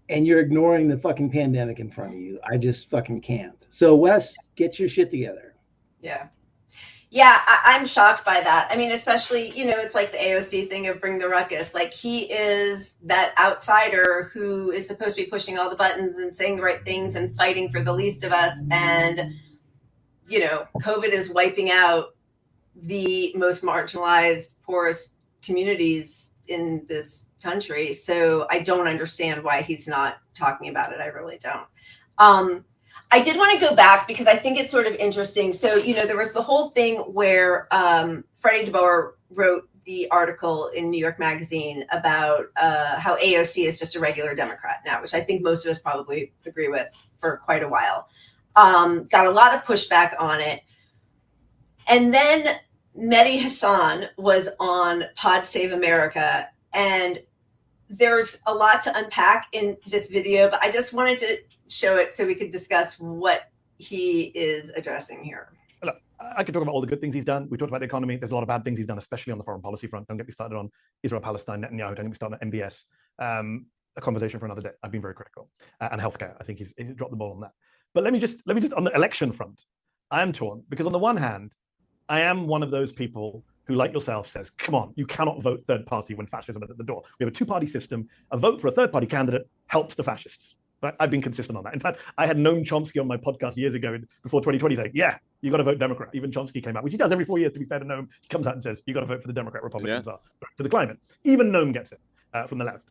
and you're ignoring the fucking pandemic in front of you, I just fucking can't. So Wes, get your shit together. Yeah. Yeah, I'm shocked by that. I mean, especially, you know, it's like the AOC thing of bring the ruckus. Like he is that outsider who is supposed to be pushing all the buttons and saying the right things and fighting for the least of us. And, you know, COVID is wiping out the most marginalized, poorest communities in this country. So I don't understand why he's not talking about it. I really don't. I did want to go back because I think it's sort of interesting. So, you know, there was the whole thing where Freddie DeBoer wrote the article in New York Magazine about how AOC is just a regular Democrat now, which I think most of us probably agree with for quite a while. Got a lot of pushback on it. And then Mehdi Hassan was on Pod Save America, and there's a lot to unpack in this video, but I just wanted to show it so we could discuss what he is addressing here. Look, I could talk about all the good things he's done. We talked about the economy. There's a lot of bad things he's done, especially on the foreign policy front. Don't get me started on Israel, Palestine, Netanyahu. Don't get me started on MBS. A conversation for another day. I've been very critical. And healthcare. I think he's dropped the ball on that. But let me just on the election front, I am torn because on the one hand, I am one of those people who, like yourself, says, come on, you cannot vote third party when fascism is at the door. We have a two-party system. A vote for a third-party candidate helps the fascists. Right? I've been consistent on that. In fact, I had Noam Chomsky on my podcast years ago before 2020 saying, yeah, you got to vote Democrat. Even Chomsky came out, which he does every 4 years, to be fair to Noam. He comes out and says, you got to vote for the Democrat. Republicans are threat to the climate. Even Noam gets it from the left.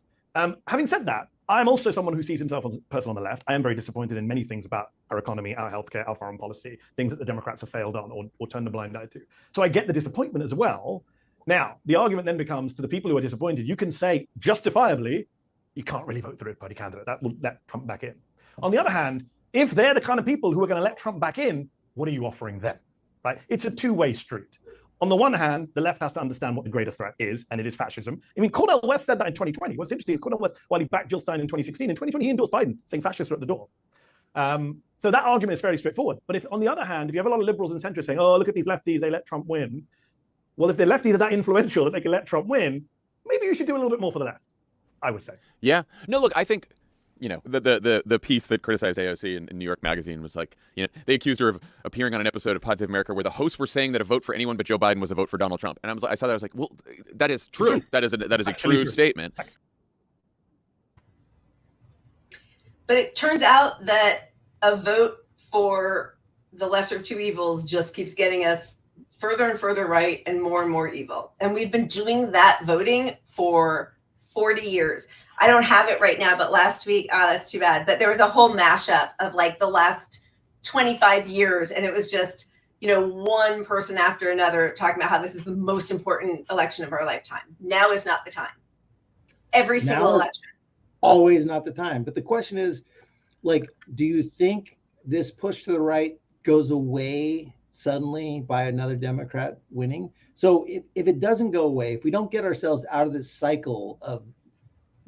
Having said that, I'm also someone who sees himself as a person on the left. I am very disappointed in many things about our economy, our healthcare, our foreign policy, things that the Democrats have failed on or turned a blind eye to. So I get the disappointment as well. Now, the argument then becomes to the people who are disappointed, you can say justifiably, you can't really vote third party candidate. That will let Trump back in. On the other hand, if they're the kind of people who are going to let Trump back in, what are you offering them? Right? It's a two-way street. On the one hand, the left has to understand what the greater threat is, and it is fascism. I mean, Cornel West said that in 2020. What's interesting is Cornel West, while he backed Jill Stein in 2016, in 2020 he endorsed Biden, saying fascists are at the door. So that argument is fairly straightforward. But if, on the other hand, if you have a lot of liberals and centrists saying, oh, look at these lefties, they let Trump win. Well, if the lefties are that influential that they can let Trump win, maybe you should do a little bit more for the left, I would say. Yeah. No, look, I think, you know, the piece that criticized AOC in New York Magazine was like, you know, they accused her of appearing on an episode of Pod Save America where the hosts were saying that a vote for anyone but Joe Biden was a vote for Donald Trump. And I saw that, I was like, well, that is true. That is a true statement. But it turns out that a vote for the lesser of two evils just keeps getting us further and further right and more evil. And we've been doing that voting for 40 years. I don't have it right now, but last week, that's too bad. But there was a whole mashup of like the last 25 years. And it was just, you know, one person after another talking about how this is the most important election of our lifetime. Now is not the time. Every single election. Always not the time. But the question is, like, do you think this push to the right goes away suddenly by another Democrat winning? So if it doesn't go away, if we don't get ourselves out of this cycle of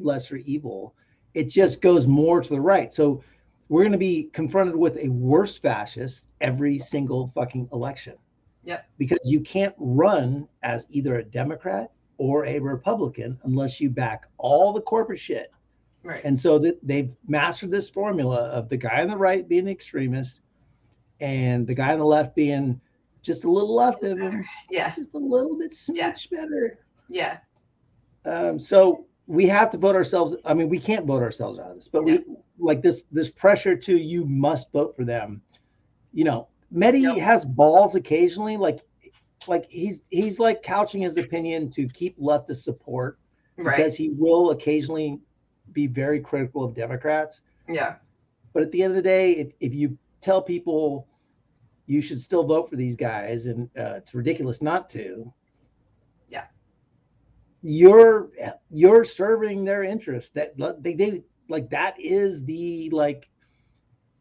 lesser evil, it just goes more to the right. So we're going to be confronted with a worse fascist every single fucking election. Yep. Because you can't run as either a Democrat or a Republican unless you back all the corporate shit. Right. And so that they've mastered this formula of the guy on the right being the extremist and the guy on the left being just a little left of him. Yeah. Just a little bit much better. Yeah. So we have to vote ourselves. I mean, we can't vote ourselves out of this, but we like this pressure to, you must vote for them. You know, Mehdi has balls occasionally, like he's like couching his opinion to keep leftist support because he will occasionally be very critical of Democrats. Yeah. But at the end of the day, if you tell people you should still vote for these guys and it's ridiculous not to. Yeah. you're serving their interest. That they like, that is the, like,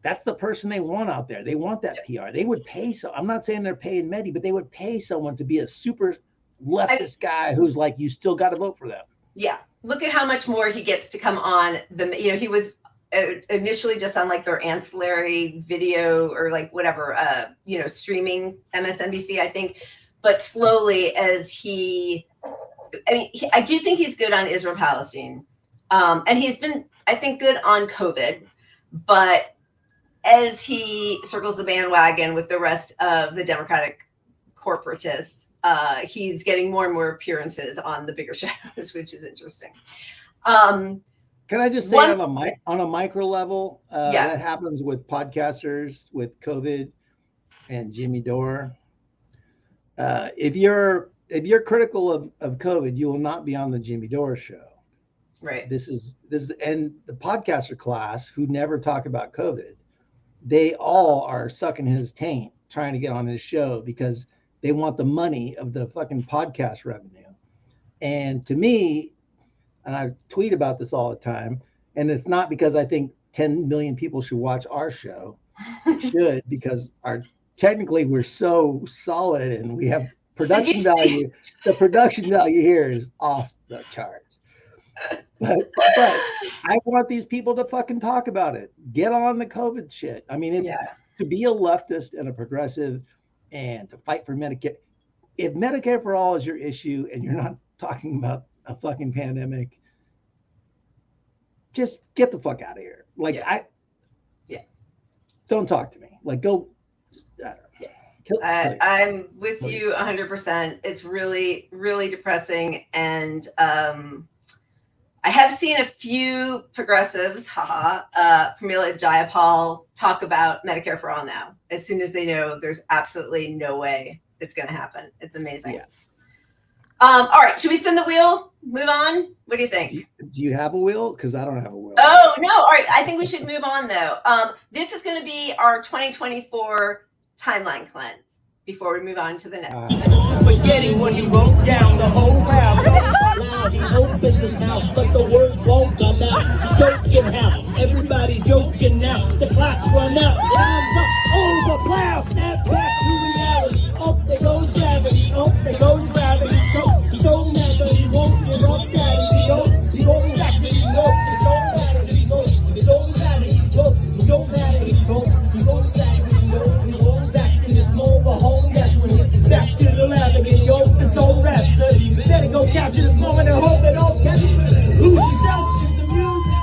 that's the person they want out there. They want that PR. They would pay. So I'm not saying they're paying Mehdi, but they would pay someone to be a super leftist guy who's like, you still got to vote for them. Yeah. Look at how much more he gets to come on the, you know, he was initially just on like their ancillary video or like whatever, you know, streaming MSNBC, I think, but slowly as I do think he's good on Israel Palestine. And he's been, I think, good on COVID, but as he circles the bandwagon with the rest of the Democratic corporatists, he's getting more and more appearances on the bigger shows, which is interesting. Can I just say on a micro level, that happens with podcasters with COVID and Jimmy Dore. If you're critical of COVID, you will not be on the Jimmy Dore show. Right. This is and the podcaster class who never talk about COVID, they all are sucking his taint trying to get on his show because they want the money of the fucking podcast revenue. And to me, and I tweet about this all the time, and it's not because I think 10 million people should watch our show. They should, because technically we're so solid and we have production value. The production value here is off the charts. But I want these people to fucking talk about it. Get on the COVID shit. I mean, to be a leftist and a progressive and to fight for Medicare. If Medicare for all is your issue and you're not talking about a fucking pandemic, just get the fuck out of here. Like, don't talk to me. Like, go. I don't know. I'm with you 100%. It's really, really depressing. And I have seen a few progressives, Pramila Jayapal, talk about Medicare for All now. As soon as they know there's absolutely no way it's going to happen. It's amazing. Yeah. All right. Should we spin the wheel? Move on? What do you think? Do you have a wheel? Because I don't have a wheel. Oh, no. All right. I think we should move on, though. This is going to be our 2024 timeline cleanse before we move on to the next. Forgetting when he wrote down the whole rap. He opens his mouth, but the words won't come out. He's joking now. Everybody's joking now. The clock's run out. Time's up. Over. Plow. Snap back to reality. Up there goes gravity. Up there goes gravity. He's so mad, but he won't give up. He goes back to the notes. He's so mad as he's old. He goes back to his notes. He goes back to his old. He goes back to his notes. He goes back to his mobile home. Back to the lab and get your open soul rhapsody. Better go capture this moment and hope it all catches. Lose yourself in the music.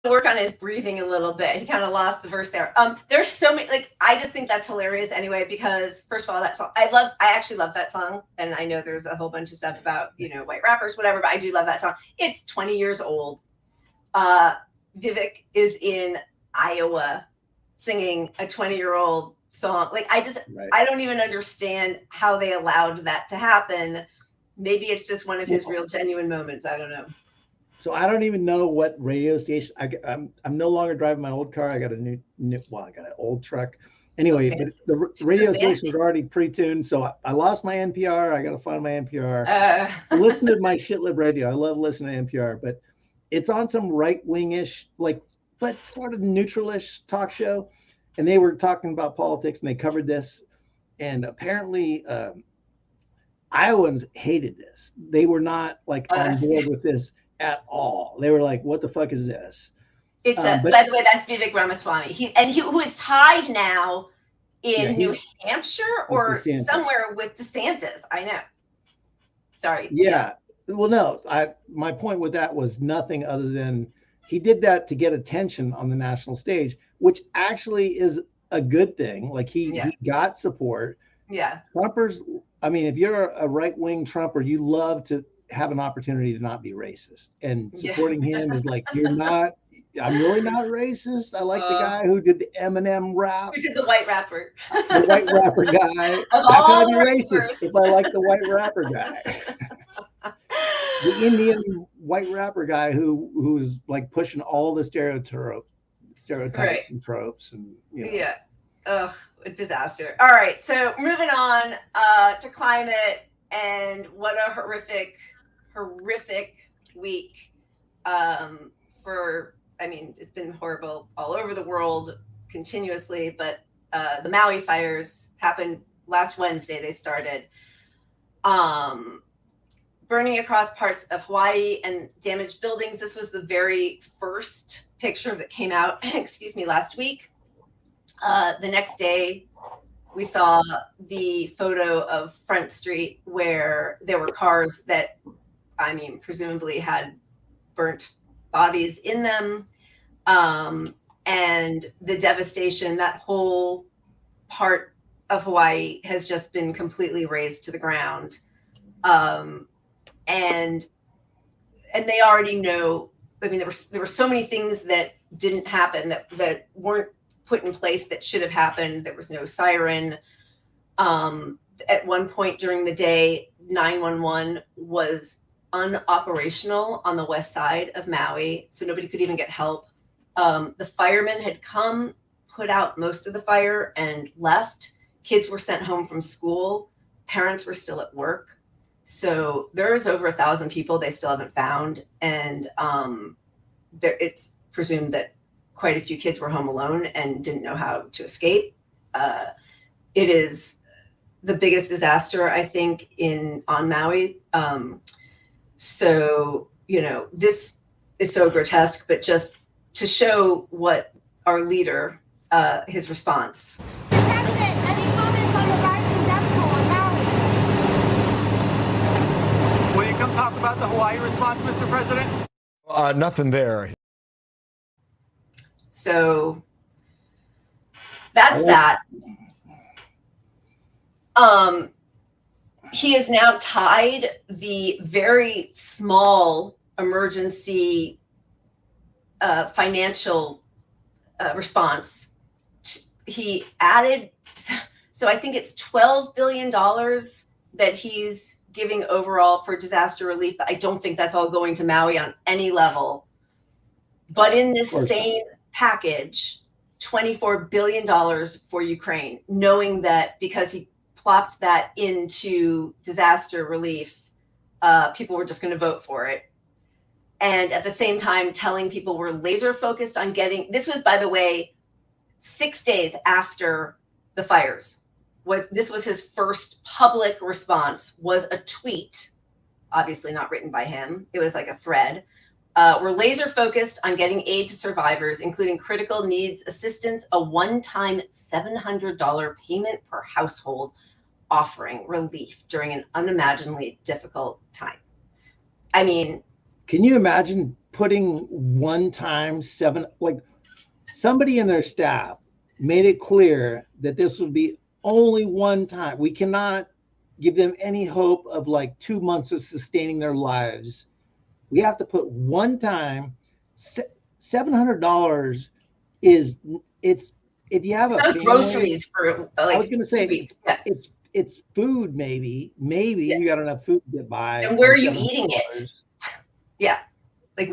Work on his breathing a little bit. He kind of lost the verse there. There's so many, like, I just think that's hilarious anyway, because first of all, that song, I actually love that song. And I know there's a whole bunch of stuff about, you know, white rappers, whatever, but I do love that song. It's 20 years old. Vivek is in Iowa singing a 20-year-old song. Like, I don't even understand how they allowed that to happen. Maybe it's just one of his real genuine moments. I don't know. So I don't even know what radio station. I'm no longer driving my old car. I got a new I got an old truck. Anyway, but the radio station is already pre-tuned. So I lost my NPR. I got to find my NPR. I listen to my shitlib radio. I love listening to NPR, but it's on some right-wing-ish, like, but sort of neutral-ish talk show. And they were talking about politics and they covered this. And apparently Iowans hated this. They were not like on board with this at all. They were like, what the fuck is this? It's by the way, that's Vivek Ramaswamy. Who is tied now in New Hampshire or somewhere with DeSantis. I know. Sorry. Yeah. Well, no, my point with that was nothing other than he did that to get attention on the national stage, which actually is a good thing. Like he got support. Yeah. Trumpers, I mean, if you're a right-wing Trumper, you love to have an opportunity to not be racist. And supporting him is like, I'm really not racist. I like the guy who did the Eminem rap. Who did the white rapper. The white rapper guy. How can I be racist if I like the white rapper guy? The Indian white rapper guy who's like pushing all the stereotypes and tropes and Ugh, a disaster. All right, so moving on to climate And what a horrific week. It's been horrible all over the world continuously, but the Maui fires happened last Wednesday. They started burning across parts of Hawaii and damaged buildings. This was the very first picture that came out, last week. The next day, we saw the photo of Front Street where there were cars that, presumably had burnt bodies in them. And the devastation, that whole part of Hawaii has just been completely razed to the ground. And they already know, there were so many things that didn't happen that weren't put in place that should have happened. There was no siren. At one point during the day, 911 was unoperational on the west side of Maui, so nobody could even get help. The firemen had come, put out most of the fire, and left. Kids were sent home from school. Parents were still at work. So there's over 1,000 people they still haven't found. And it's presumed that quite a few kids were home alone and didn't know how to escape. It is the biggest disaster, I think, on Maui. So, this is so grotesque, but just to show what our leader, his response. Will you come talk about the Hawaii response, Mr. President? Nothing there. So that's that. He has now tied the very small emergency financial response. He added, so I think it's $12 billion that he's giving overall for disaster relief, but I don't think that's all going to Maui on any level. But in this same package, $24 billion for Ukraine, knowing that because he plopped that into disaster relief, people were just going to vote for it. And at the same time, telling people we're laser focused on getting, this was, by the way, 6 days after the fires. This was his first public response, was a tweet, obviously not written by him. It was like a thread. We're laser focused on getting aid to survivors, including critical needs assistance, a one-time $700 payment per household, offering relief during an unimaginably difficult time. Can you imagine putting one-time somebody in their staff made it clear that this would be only one time. We cannot give them any hope of 2 months of sustaining their lives. We have to put one time. $700 is if you have it's groceries for I was going to say it's food. Maybe you got enough food to get by. And where are you eating it? Yeah,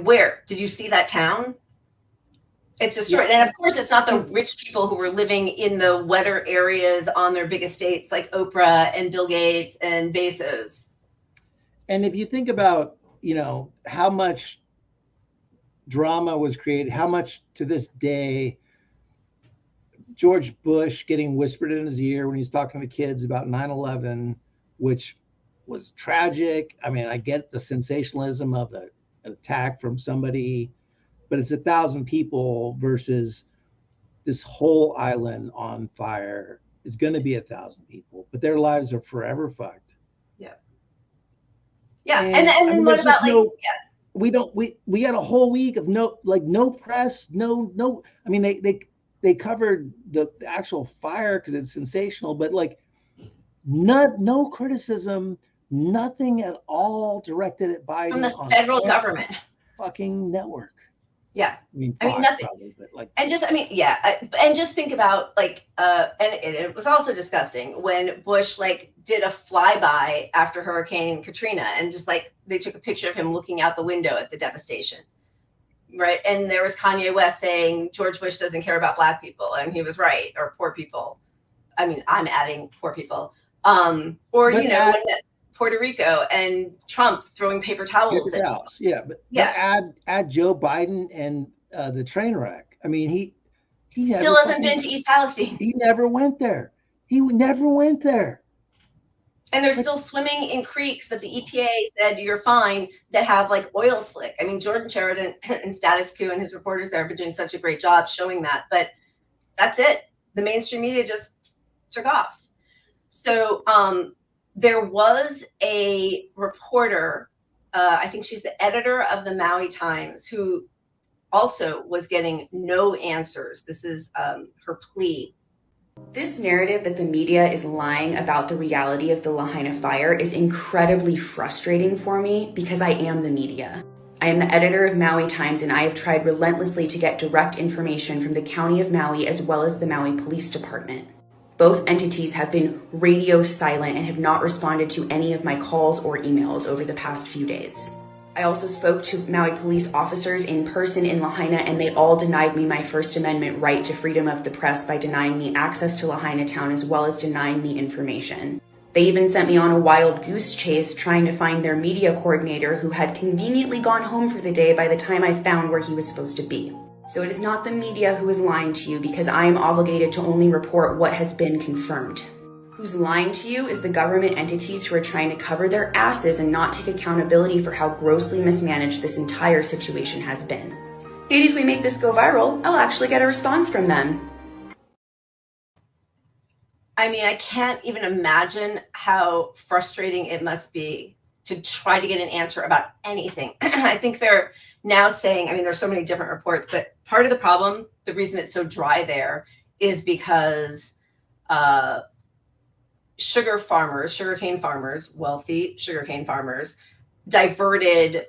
where did you see that town? It's destroyed. Yeah. And of course, it's not the rich people who were living in the wetter areas on their big estates like Oprah and Bill Gates and Bezos. And if you think about, how much drama was created, how much to this day, George Bush getting whispered in his ear when he's talking to kids about 9/11, which was tragic. I get the sensationalism of an attack from somebody, but it's 1,000 people versus this whole island on fire is going to be 1,000 people, but their lives are forever fucked. Yeah. Yeah. And then what about we had a whole week of no press, no. They covered the actual fire because it's sensational, but no criticism, nothing at all directed at Biden from the federal government fucking network. Yeah. Nothing. Probably, but and just think about and it was also disgusting when Bush did a flyby after Hurricane Katrina and just they took a picture of him looking out the window at the devastation. Right. And there was Kanye West saying George Bush doesn't care about Black people. And he was right. Or poor people. I'm adding poor people. When that Puerto Rico and Trump throwing paper towels. Paper towels, yeah. But add Joe Biden and the train wreck. I mean, he still hasn't been to East Palestine. He never went there. He never went there. And they're still swimming in creeks that the EPA said you're fine that have like oil slick. I mean, Jordan Sheridan and Status Quo and his reporters there have been doing such a great job showing that. But that's it. The mainstream media just took off. So there was a reporter, I think she's the editor of the Maui Times, who also was getting no answers. This is her plea. This narrative that the media is lying about the reality of the Lahaina fire is incredibly frustrating for me because I am the media. I am the editor of Maui Times, and I have tried relentlessly to get direct information from the County of Maui as well as the Maui Police Department. Both entities have been radio silent and have not responded to any of my calls or emails over the past few days. I also spoke to Maui police officers in person in Lahaina, and they all denied me my First Amendment right to freedom of the press by denying me access to Lahaina town as well as denying me information. They even sent me on a wild goose chase trying to find their media coordinator who had conveniently gone home for the day by the time I found where he was supposed to be. So it is not the media who is lying to you because I am obligated to only report what has been confirmed. Who's lying to you is the government entities who are trying to cover their asses and not take accountability for how grossly mismanaged this entire situation has been. Maybe if we make this go viral, I'll actually get a response from them. I mean, I can't even imagine how frustrating it must be to try to get an answer about anything. I think they're now saying, I mean, there's so many different reports, but part of the problem, the reason it's so dry there is because sugarcane farmers, wealthy sugarcane farmers, diverted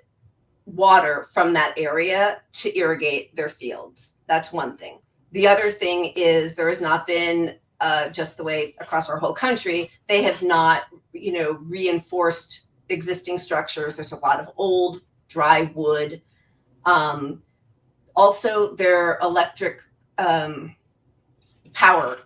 water from that area to irrigate their fields. That's one thing. The other thing is there has not been, just the way across our whole country, they have not, reinforced existing structures. There's a lot of old, dry wood. Also, their electric power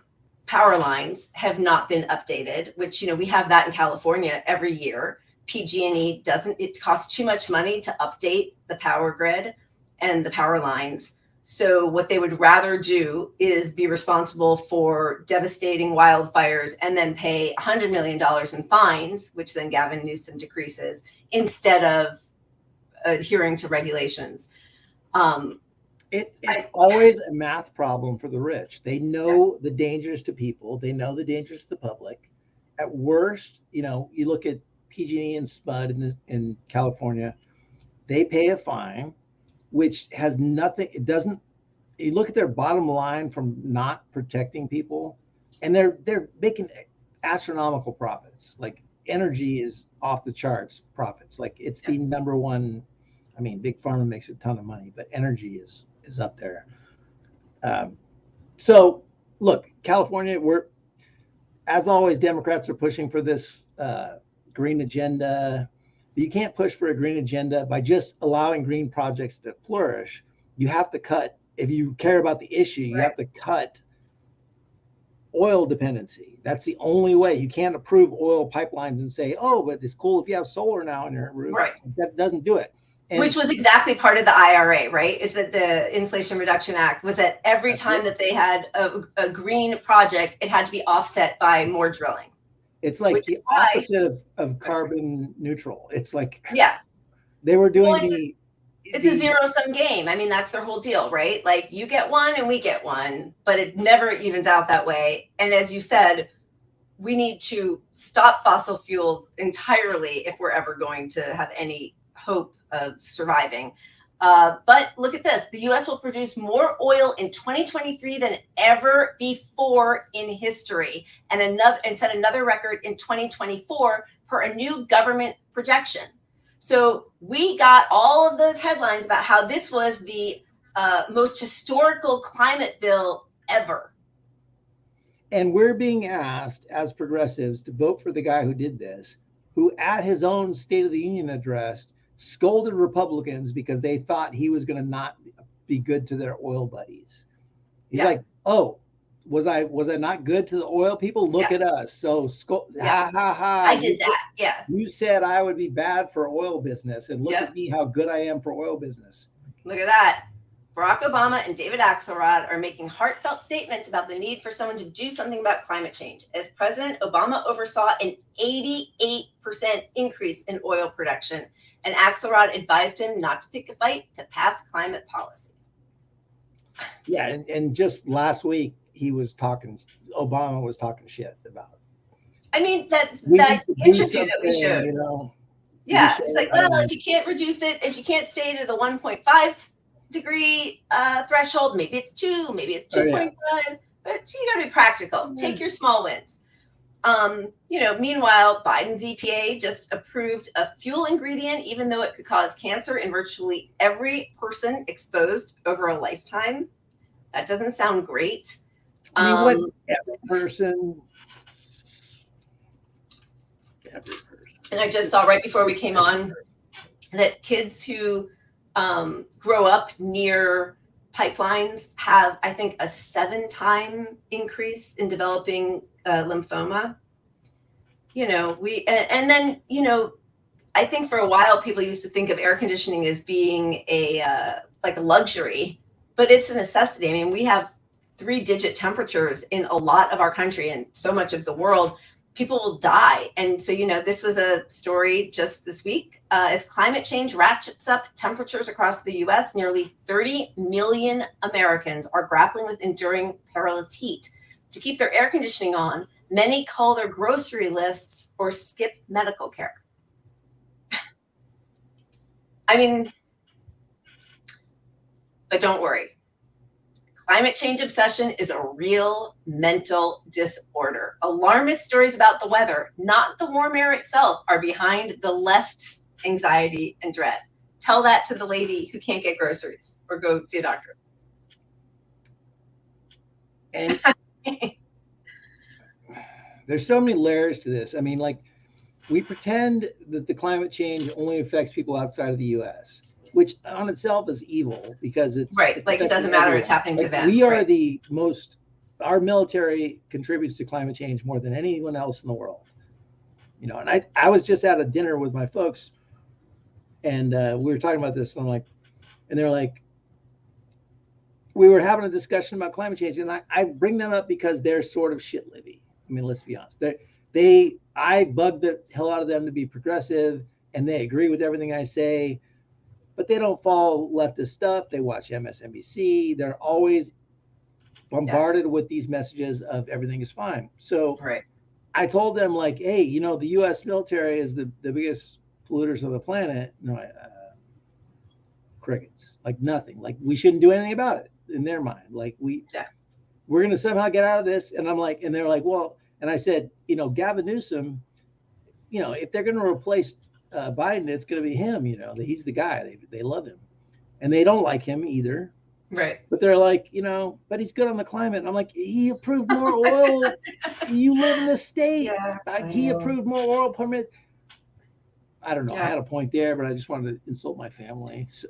lines have not been updated, which, we have that in California every year. PG&E doesn't, it costs too much money to update the power grid and the power lines. So what they would rather do is be responsible for devastating wildfires and then pay $100 million in fines, which then Gavin Newsom decreases, instead of adhering to regulations. It's always a math problem for the rich. They know the dangers to people. They know the dangers to the public. At worst, you look at PG&E and SMUD in California, they pay a fine, which has nothing. It doesn't. You look at their bottom line from not protecting people, and they're making astronomical profits. Like energy is off the charts profits. Like it's the number one. I mean, Big Pharma makes a ton of money, but energy is up there. So look, California, as always, Democrats are pushing for this green agenda. But you can't push for a green agenda by just allowing green projects to flourish. You have to cut, if you care about the issue, you have to cut oil dependency. That's the only way. You can't approve oil pipelines and say, oh, but it's cool if you have solar now on your roof. Right. That doesn't do it. And which was exactly part of the IRA, right? Is that the Inflation Reduction Act was that every time that they had a green project, it had to be offset by more drilling. It's like the opposite of carbon neutral. It's like, yeah, they were doing it's a zero-sum game. I mean, that's their whole deal, right? Like you get one and we get one, but it never evens out that way. And as you said, we need to stop fossil fuels entirely if we're ever going to have any hope of surviving. But look at this. The U.S. will produce more oil in 2023 than ever before in history, and set another record in 2024 per a new government projection. So we got all of those headlines about how this was the most historical climate bill ever. And we're being asked as progressives to vote for the guy who did this, who at his own State of the Union address scolded Republicans because they thought he was going to not be good to their oil buddies. He's like, oh, Was I not good to the oil people? Look at us. So ha ha ha. I did that. Yeah. You said I would be bad for oil business, and look at me, how good I am for oil business. Look at that. Barack Obama and David Axelrod are making heartfelt statements about the need for someone to do something about climate change. As President Obama oversaw an 88% increase in oil production, and Axelrod advised him not to pick a fight to pass climate policy. Yeah, and just last week Obama was talking shit about it. I mean, that interview that we showed. You know, yeah, it's like, well, if you can't reduce it, if you can't stay to the 1.5 degree threshold, maybe it's 2, maybe it's 2.5, but you got to be practical. Take your small wins. Meanwhile, Biden's EPA just approved a fuel ingredient, even though it could cause cancer in virtually every person exposed over a lifetime. That doesn't sound great. I mean, every person. And I just saw right before we came on that kids who grow up near pipelines have, I think, a 7-time increase in developing lymphoma. And then I think for a while people used to think of air conditioning as being like a luxury, but it's a necessity. I mean, we have 3-digit temperatures in a lot of our country and so much of the world. People will die. And so, this was a story just this week. As climate change ratchets up temperatures across the US, nearly 30 million Americans are grappling with enduring perilous heat. To keep their air conditioning on, many call their grocery lists or skip medical care. I mean, but don't worry. Climate change obsession is a real mental disorder. Alarmist stories about the weather, not the warm air itself, are behind the left's anxiety and dread. Tell that to the lady who can't get groceries or go see a doctor. And there's so many layers to this. I mean, like, we pretend that the climate change only affects people outside of the U.S., which on itself is evil because it's right. Like, it doesn't matter. It's happening to them. We are the most, our military contributes to climate change more than anyone else in the world. And I was just at a dinner with my folks and we were talking about this and they're like, we were having a discussion about climate change and I bring them up because they're sort of shit-livy. I mean, let's be honest. I bug the hell out of them to be progressive and they agree with everything I say. But they don't follow leftist stuff. They watch MSNBC. They're always bombarded with these messages of everything is fine. So I told them, like, hey, the U.S. military is the biggest polluters of the planet. Crickets, like nothing. Like, we shouldn't do anything about it in their mind. Like, we're going to somehow get out of this. And I'm like, and they're like, well, and I said, Gavin Newsom, if they're going to replace Biden, it's going to be him. He's the guy. They love him, and they don't like him either. Right. But they're like, but he's good on the climate. And I'm like, he approved more oil. You live in the state. Yeah, he approved more oil permits. I don't know. I had a point there, but I just wanted to insult my family. So.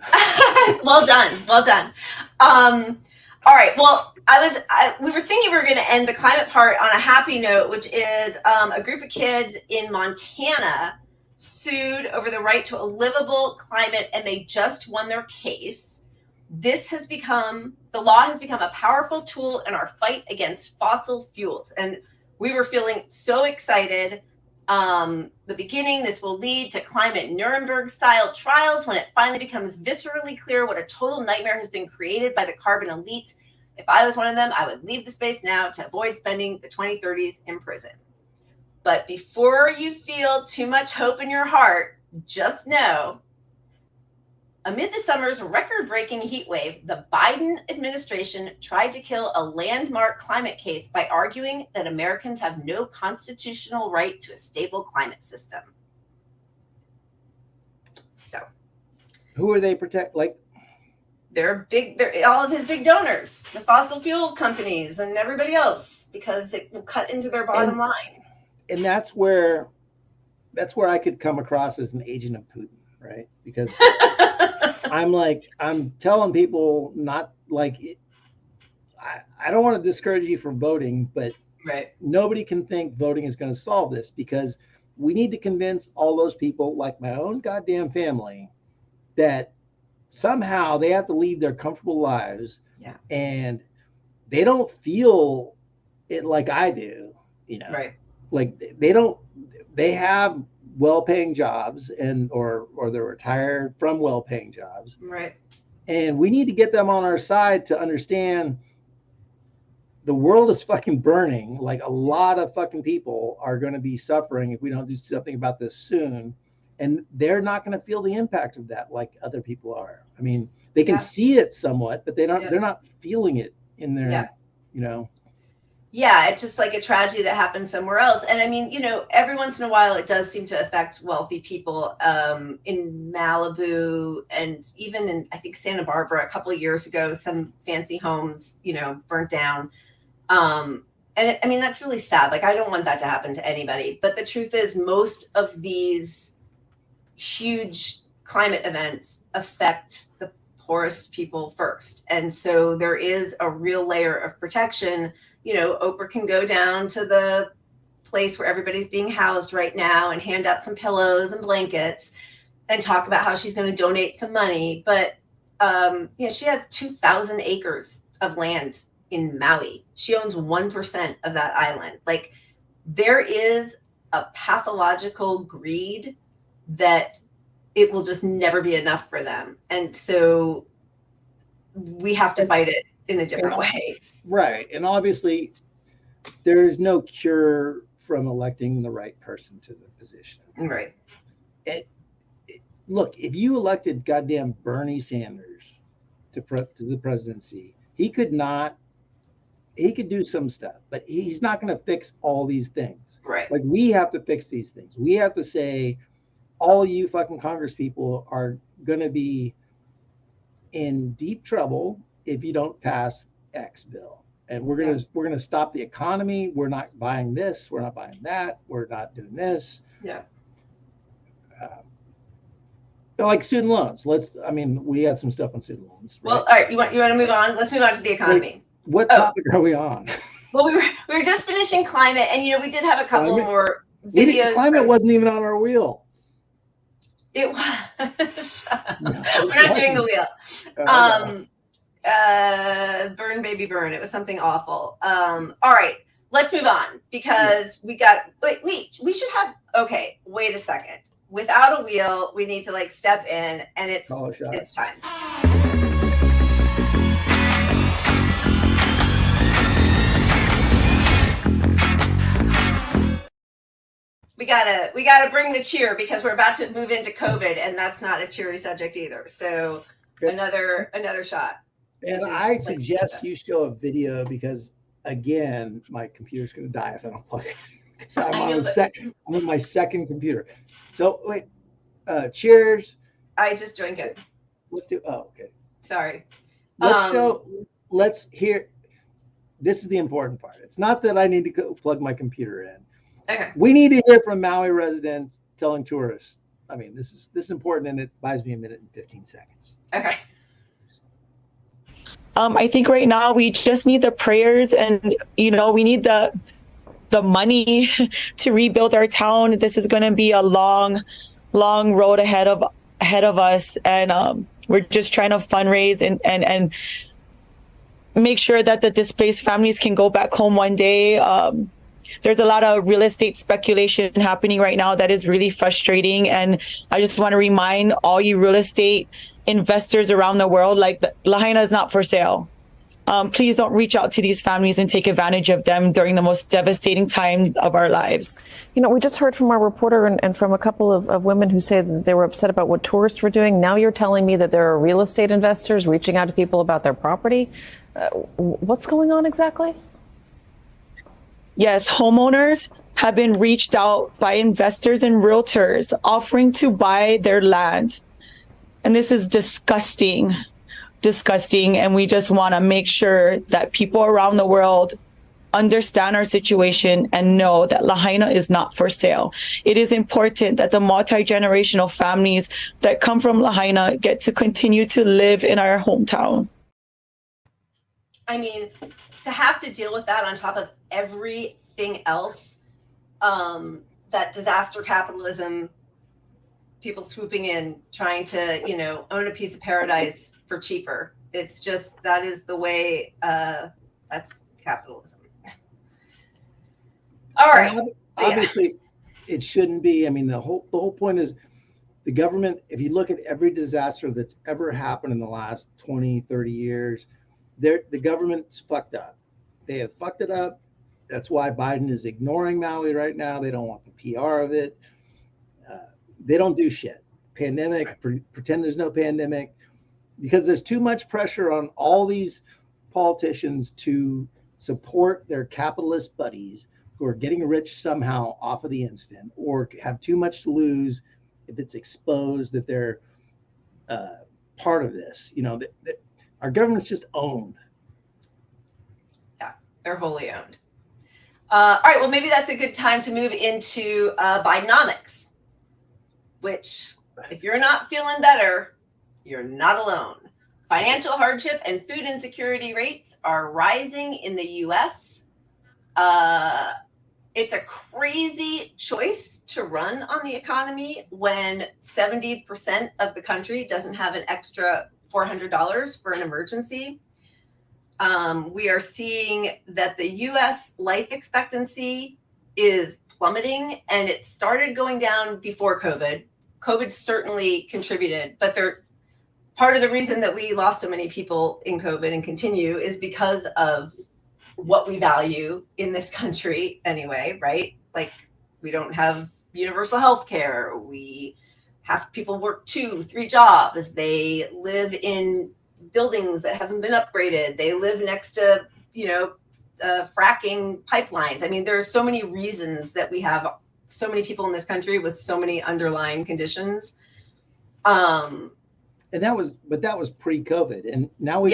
Well done. All right. Well, we were thinking we were going to end the climate part on a happy note, which is a group of kids in Montana sued over the right to a livable climate, and they just won their case. The law has become a powerful tool in our fight against fossil fuels. And we were feeling so excited. The beginning, this will lead to climate Nuremberg style trials when it finally becomes viscerally clear what a total nightmare has been created by the carbon elite. If I was one of them, I would leave the space now to avoid spending the 2030s in prison. But before you feel too much hope in your heart, just know, amid the summer's record-breaking heat wave, the Biden administration tried to kill a landmark climate case by arguing that Americans have no constitutional right to a stable climate system. So, who are they protect? Like, they're all of his big donors, the fossil fuel companies and everybody else, because it will cut into their bottom line. And that's where I could come across as an agent of Putin, right? Because I'm telling people not like it. I don't want to discourage you from voting, but right. Nobody can think voting is going to solve this, because we need to convince all those people, like my own goddamn family, that somehow they have to leave their comfortable lives, and they don't feel it like I do, you know. Right. Like they have well-paying jobs, or they're retired from well-paying jobs. Right. And we need to get them on our side to understand the world is fucking burning. Like, a lot of fucking people are going to be suffering if we don't do something about this soon. And they're not going to feel the impact of that like other people are. I mean, they can see it somewhat, but they're not feeling it in their, you know. Yeah, it's just like a tragedy that happened somewhere else. And I mean, you know, every once in a while it does seem to affect wealthy people in Malibu, and even in, I think, Santa Barbara a couple of years ago, some fancy homes, you know, burnt down. And I mean, that's really sad. Like, I don't want that to happen to anybody. But the truth is, most of these huge climate events affect the poorest people first. And so there is a real layer of protection. You know, Oprah can go down to the place where everybody's being housed right now and hand out some pillows and blankets and talk about how she's going to donate some money. But, you know, she has 2,000 acres of land in Maui. She owns 1% of that island. Like, there is a pathological greed that it will just never be enough for them. And so we have to fight it in a different way. Right. And obviously, there is no cure from electing the right person to the position. Right. Look, if you elected goddamn Bernie Sanders to the presidency, he could do some stuff, but he's not going to fix all these things. Right. Like, we have to fix these things. We have to say, all you fucking Congress people are going to be in deep trouble if you don't pass X bill. And we're going to stop the economy. We're not buying this. We're not buying that. We're not doing this. Yeah. Like student loans. We had some stuff on student loans. Right? Well, all right. You want to move on? Let's move on to the economy. Wait, what topic are we on? Well, we were just finishing climate, and you know, we did have a couple more videos. Climate wasn't even on our wheel. It was. We're not doing the wheel. Burn baby burn. It was something awful. All right, let's move on, because we should have, okay, wait a second. Without a wheel, we need to like step in, and it's time. We gotta bring the cheer, because we're about to move into COVID, and that's not a cheery subject either. So another shot. And I suggest you show a video, because again, my computer's going to die if I don't plug it. So I'm on my second computer. So wait, cheers. I just drank it. Okay. Sorry. Let's hear. This is the important part. It's not that I need to go plug my computer in. Okay. We need to hear from Maui residents telling tourists. I mean, this is important, and it buys me a minute and 15 seconds. Okay. I think right now we just need the prayers, and you know, we need the money to rebuild our town. This is going to be a long road ahead of us, and we're just trying to fundraise and make sure that the displaced families can go back home one day. There's a lot of real estate speculation happening right now that is really frustrating, and I just want to remind all you real estate investors around the world, like, Lahaina is not for sale. Please don't reach out to these families and take advantage of them during the most devastating time of our lives. You know, we just heard from our reporter and from a couple of women who say that they were upset about what tourists were doing. Now you're telling me that there are real estate investors reaching out to people about their property. What's going on exactly? Yes, homeowners have been reached out by investors and realtors offering to buy their land. And this is disgusting. And we just want to make sure that people around the world understand our situation and know that Lahaina is not for sale. It is important that the multi-generational families that come from Lahaina get to continue to live in our hometown. I mean, to have to deal with that on top of everything else, that disaster capitalism, people swooping in, trying to, own a piece of paradise for cheaper. It's just, that is the way, that's capitalism. All right. Obviously, it shouldn't be. I mean, the whole point is the government, if you look at every disaster that's ever happened in the last 20, 30 years, the government's fucked up. They have fucked it up. That's why Biden is ignoring Maui right now. They don't want the PR of it. They don't do shit. Pandemic, pretend there's no pandemic, because there's too much pressure on all these politicians to support their capitalist buddies who are getting rich somehow off of the instant, or have too much to lose if it's exposed that they're part of this. Our government's just owned. Yeah, they're wholly owned. All right, well, maybe that's a good time to move into Bidenomics, which, if you're not feeling better, you're not alone. Financial hardship and food insecurity rates are rising in the U.S. It's a crazy choice to run on the economy when 70% of the country doesn't have an extra $400 for an emergency. We are seeing that the U.S. life expectancy is plummeting, and it started going down before COVID. COVID certainly contributed, but part of the reason that we lost so many people in COVID and continue is because of what we value in this country anyway, right? Like, we don't have universal health care. We have people work 2-3 jobs. They live in buildings that haven't been upgraded. They live next to, fracking pipelines. I mean, there are so many reasons that we have so many people in this country with so many underlying conditions. And that was pre-COVID. And now we've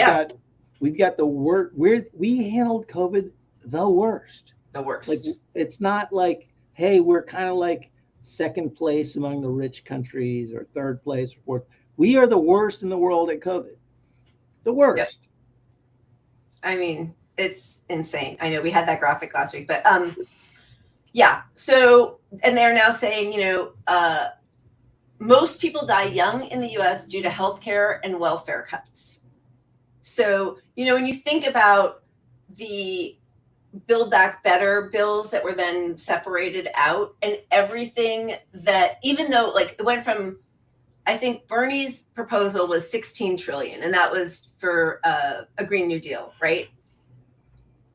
got the worst. We handled COVID the worst. The worst. Like, it's not like, hey, we're kind of like second place among the rich countries or third place or fourth. We are the worst in the world at COVID. The worst. Yep. I mean, it's insane. I know we had that graphic last week, but yeah. So, and they're now saying, most people die young in the U.S. due to healthcare and welfare cuts. So, when you think about the Build Back Better bills that were then separated out, and everything that, even though like it went from, I think Bernie's proposal was 16 trillion, and that was for a Green New Deal, right?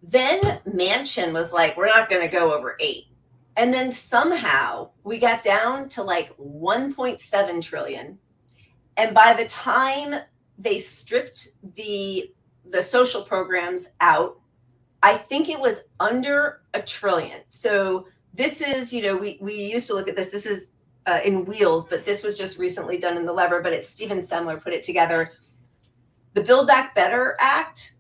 Then Manchin was like, we're not going to go over 8. And then somehow we got down to like 1.7 trillion. And by the time they stripped the social programs out, I think it was under $1 trillion. So this is, we used to look at this. This is in Wheels, but this was just recently done in the Lever, but it's Stephen Semler put it together. The Build Back Better Act,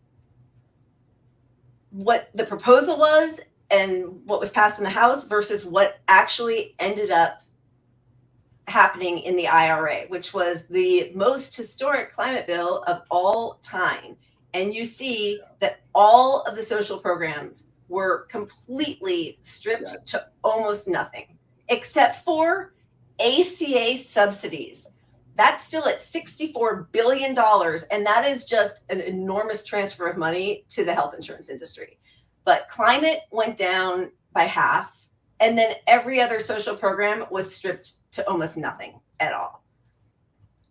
what the proposal was and what was passed in the House versus what actually ended up happening in the IRA, which was the most historic climate bill of all time. And you see that all of the social programs were completely stripped to almost nothing, except for ACA subsidies. That's still at $64 billion. And that is just an enormous transfer of money to the health insurance industry. But climate went down by half. And then every other social program was stripped to almost nothing at all.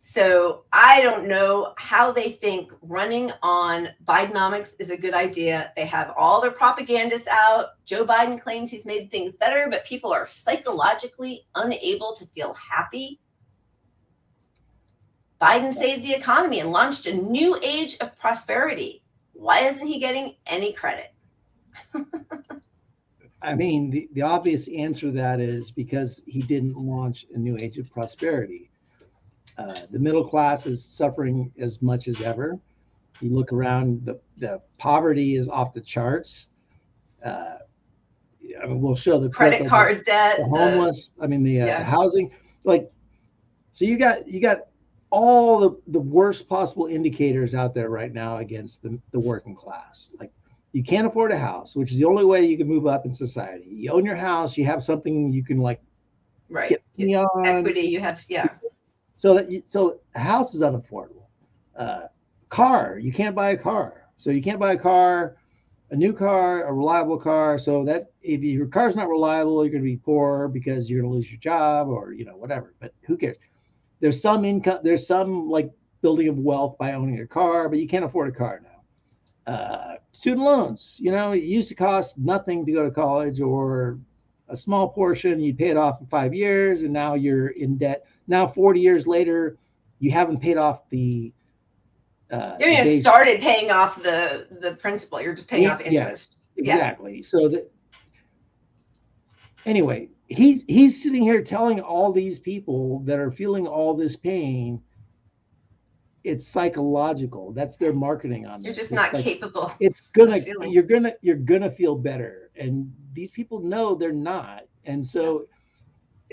So I don't know how they think running on Bidenomics is a good idea. They have all their propagandists out. Joe Biden claims he's made things better, but people are psychologically unable to feel happy. Biden saved the economy and launched a new age of prosperity. Why isn't he getting any credit? I mean, the obvious answer to that is because he didn't launch a new age of prosperity. The middle class is suffering as much as ever. You look around, the poverty is off the charts. I mean, we'll show the credit card debt, the homeless. The housing. Like, so you got all the worst possible indicators out there right now against the working class. Like, you can't afford a house, which is the only way you can move up in society. You own your house, you have something you can like right. get money on. Equity, you have, yeah. So a house is unaffordable. Car, you can't buy a car. So you can't buy a car, a new car, a reliable car. So that if your car's not reliable, you're going to be poor because you're going to lose your job or, you know, whatever. But who cares? There's some income, there's some like building of wealth by owning a car, but you can't afford a car now. Student loans, you know, it used to cost nothing to go to college or a small portion. You pay it off in 5 years and now you're in debt. Now, 40 years later, you haven't paid off the you haven't even started paying off the principal. You're just paying off interest. Yeah, exactly. So that anyway, he's sitting here telling all these people that are feeling all this pain, it's psychological. That's their marketing on You're this. just It's not like, capable. It's gonna you're gonna feel better. And these people know they're not. And so,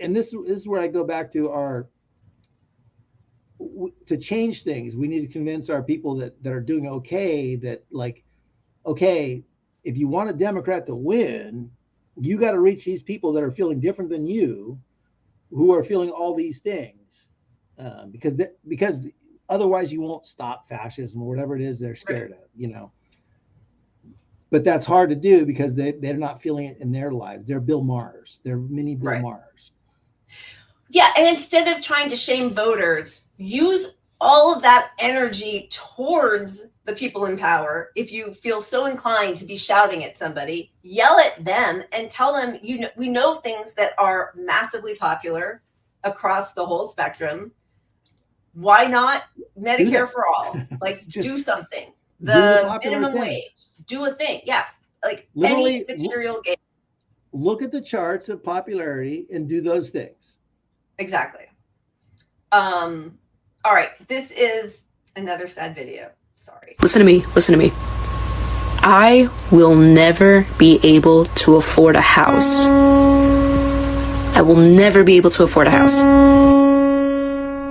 and this is where I go back to to change things, we need to convince our people that are doing okay, that like, okay, if you want a Democrat to win, you got to reach these people that are feeling different than you, who are feeling all these things, because otherwise you won't stop fascism or whatever it is they're scared of, you know. But that's hard to do because they're not feeling it in their lives. They're Bill Maher's. They're mini Bill Maher's. Yeah, and instead of trying to shame voters, use all of that energy towards the people in power. If you feel so inclined to be shouting at somebody, yell at them and tell them, you know, we know things that are massively popular across the whole spectrum. Why not Medicare for all? Like, do something. The minimum wage. Do a thing. Yeah. Like Literally, any material gain. Look at the charts of popularity and do those things. Exactly. All right. This is another sad video. Sorry. Listen to me. Listen to me. I will never be able to afford a house. I will never be able to afford a house.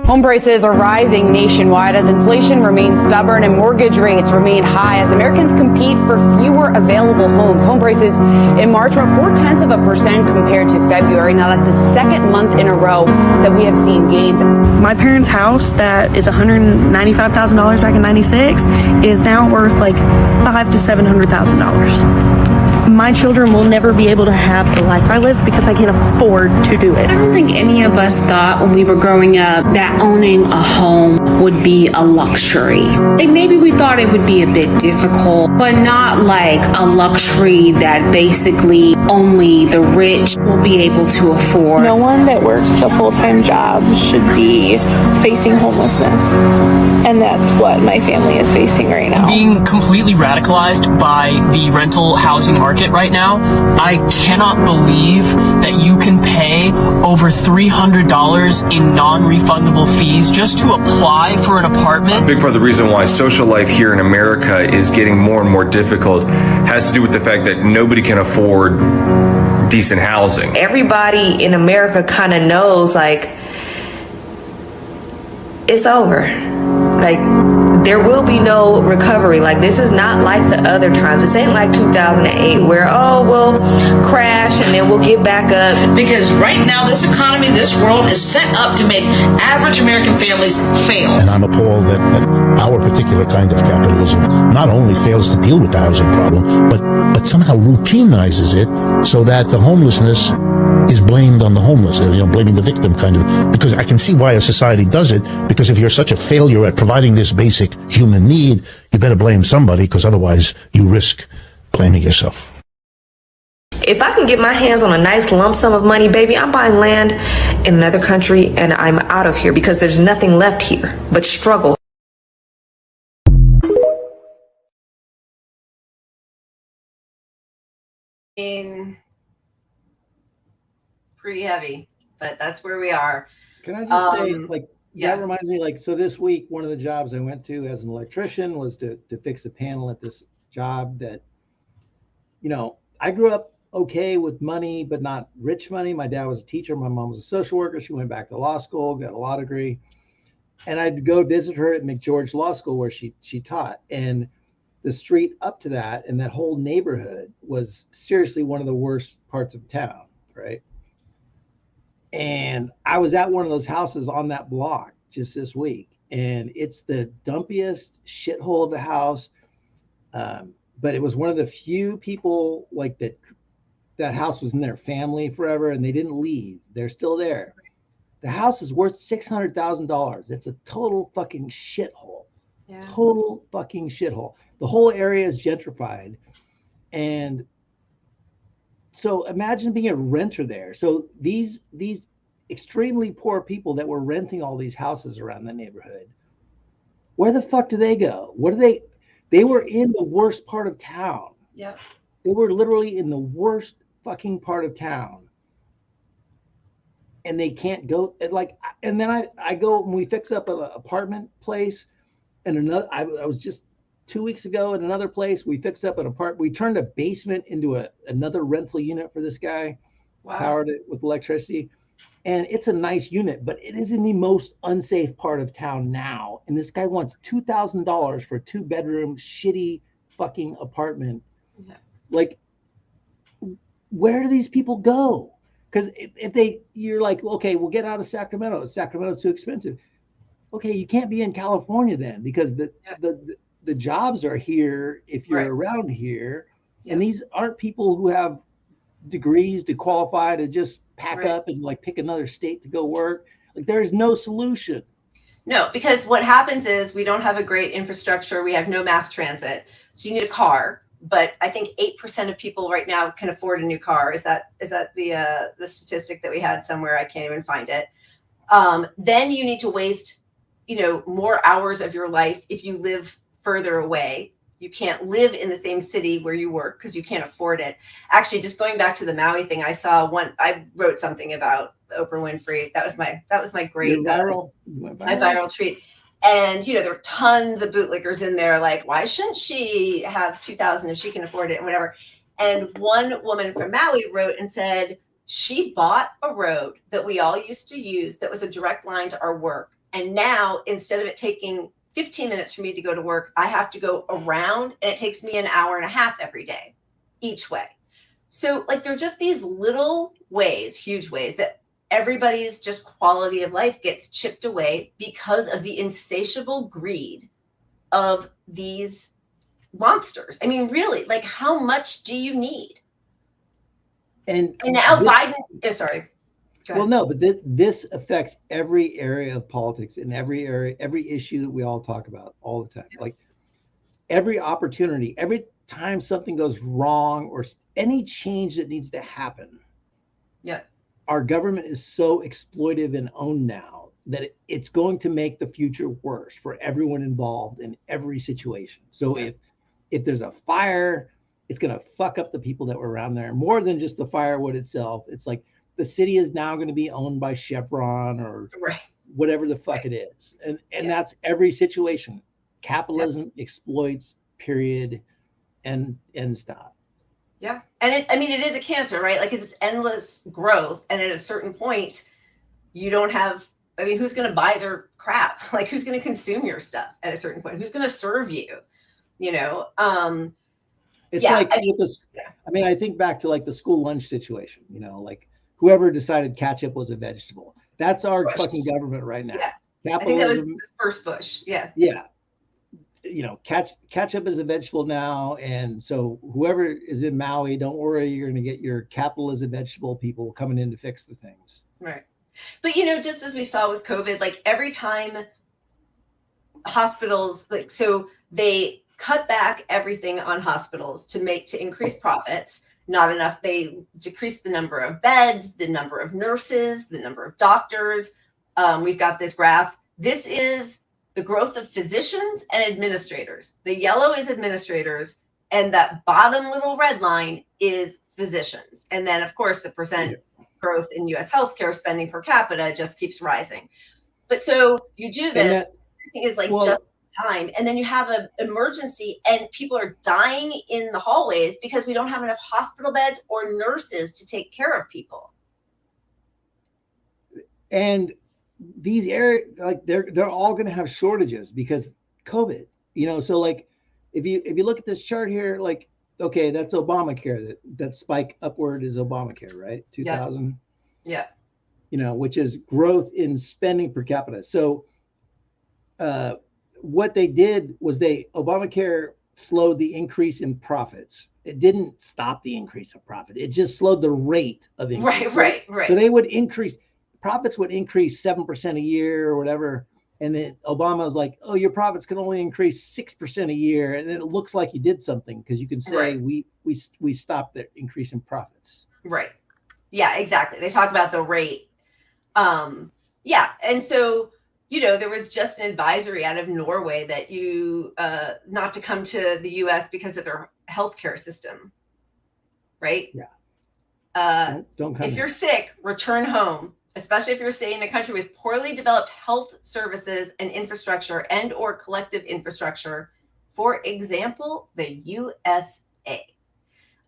Home prices are rising nationwide as inflation remains stubborn and mortgage rates remain high as Americans compete for fewer available homes. Home prices in March were up 0.4% compared to February. Now that's the second month in a row that we have seen gains. My parents' house that is $195,000 back in '96 is now worth like $500,000 to $700,000. My children will never be able to have the life I live because I can't afford to do it. I don't think any of us thought when we were growing up that owning a home would be a luxury. Like maybe we thought it would be a bit difficult, but not like a luxury that basically only the rich will be able to afford. No one that works a full-time job should be facing homelessness. And that's what my family is facing right now. Being completely radicalized by the rental housing market right now, I cannot believe that you can pay over $300 in non-refundable fees just to apply for an apartment. A big part of the reason why social life here in America is getting more and more difficult has to do with the fact that nobody can afford decent housing. Everybody in America kind of knows, like, it's over. Like, there will be no recovery. Like, this is not like the other times. This ain't like 2008 where, oh, we'll crash and then we'll get back up. Because right now, this economy, this world is set up to make average American families fail. And I'm appalled that our particular kind of capitalism not only fails to deal with the housing problem, but somehow routinizes it so that the homelessness is blamed on the homeless, blaming the victim kind of, because I can see why a society does it, because if you're such a failure at providing this basic human need, you better blame somebody, because otherwise you risk blaming yourself. If I can get my hands on a nice lump sum of money, baby, I'm buying land in another country and I'm out of here because there's nothing left here but struggle. Pretty heavy, but that's where we are. Can I just say, like, that reminds me, like, so this week, one of the jobs I went to as an electrician was to fix a panel at this job that, I grew up okay with money, but not rich money. My dad was a teacher. My mom was a social worker. She went back to law school, got a law degree. And I'd go visit her at McGeorge Law School where she taught. And the street up to that and that whole neighborhood was seriously one of the worst parts of town, right? And I was at one of those houses on that block just this week, and it's the dumpiest shithole of a house. But it was one of the few people like that. That house was in their family forever, and they didn't leave. They're still there. The house is worth $600,000. It's a total fucking shithole. Yeah. Total fucking shithole. The whole area is gentrified, and so imagine being a renter there. So these extremely poor people that were renting all these houses around the neighborhood, where the fuck do they go? What do they were in the worst part of town. Yeah. They were literally in the worst fucking part of town. And they can't go, and then I go and we fix up an apartment place, and another, I was just 2 weeks ago at another place. We fixed up an apartment. We turned a basement into another rental unit for this guy. Wow. Powered it with electricity. And it's a nice unit, but it is in the most unsafe part of town now. And this guy wants $2,000 for a 2-bedroom shitty fucking apartment. Yeah. Like, where do these people go? Because if you're like, okay, we'll get out of Sacramento. Sacramento's too expensive. Okay, you can't be in California then, because the jobs are here if you're around here. Yeah. And these aren't people who have degrees to qualify to just pack up and like pick another state to go work. Like, there's no solution. No, because what happens is we don't have a great infrastructure. We have no mass transit. So you need a car. But I think 8% of people right now can afford a new car. Is that the statistic that we had somewhere? I can't even find it. Then you need to waste, more hours of your life if you live further away. You can't live in the same city where you work because you can't afford it. Actually, just going back to the Maui thing, I wrote something about Oprah Winfrey. That was my great my viral tweet. And, there were tons of bootlickers in there. Like, why shouldn't she have $2,000 if she can afford it and whatever? And one woman from Maui wrote and said, she bought a road that we all used to use that was a direct line to our work. And now, instead of it taking 15 minutes for me to go to work, I have to go around, and it takes me an hour and a half every day, each way. So, like, they're just these little ways, huge ways, that everybody's just quality of life gets chipped away because of the insatiable greed of these monsters. I mean, really, like, how much do you need? And now Biden is sorry. Well, no, but this affects every area of politics, in every area, every issue that we all talk about all the time. Like, every opportunity, every time something goes wrong or any change that needs to happen. Yeah. Our government is so exploitive and owned now that it's going to make the future worse for everyone involved in every situation. So if there's a fire, it's going to fuck up the people that were around there more than just the firewood itself. It's like the city is now going to be owned by Chevron or whatever the fuck it is. And that's every situation. Capitalism exploits, period, and stop. Yeah. And it is a cancer, right? Like, it's endless growth. And at a certain point, you don't have, who's going to buy their crap? Like, who's going to consume your stuff at a certain point? Who's going to serve you? It's I think back to like the school lunch situation, like whoever decided ketchup was a vegetable. That's our fucking government right now. Yeah. I think that was the first Bush. Yeah. Yeah. Ketchup is a vegetable now. And so whoever is in Maui, don't worry, you're going to get your capital as a vegetable people coming in to fix the things. Right. But, just as we saw with COVID, like, every time hospitals, like, so they cut back everything on hospitals to increase profits. Not enough. They decreased the number of beds, the number of nurses, the number of doctors. We've got this graph. This is the growth of physicians and administrators. The yellow is administrators, and that bottom little red line is physicians. And then, of course, the percent growth in U.S. healthcare spending per capita just keeps rising. But so you do this, everything is just time, and then you have an emergency, and people are dying in the hallways because we don't have enough hospital beds or nurses to take care of people. And these areas, like they're all going to have shortages because COVID. So like if you look at this chart here, like okay, that's Obamacare. That spike upward is Obamacare, right? 2000. Yeah. Which is growth in spending per capita. So what they did was Obamacare slowed the increase in profits. It didn't stop the increase of profit. It just slowed the rate of increase. Right. So they would increase, profits would increase 7% a year or whatever. And then Obama was like, oh, your profits can only increase 6% a year. And then it looks like you did something because you can say we stopped the increase in profits. Right. Yeah, exactly. They talk about the rate. Yeah. And so, there was just an advisory out of Norway that you not to come to the US because of their healthcare system. Right? Yeah. Don't come if here. you're sick, return home, especially if you're staying in a country with poorly developed health services and infrastructure and or collective infrastructure. For example, the USA.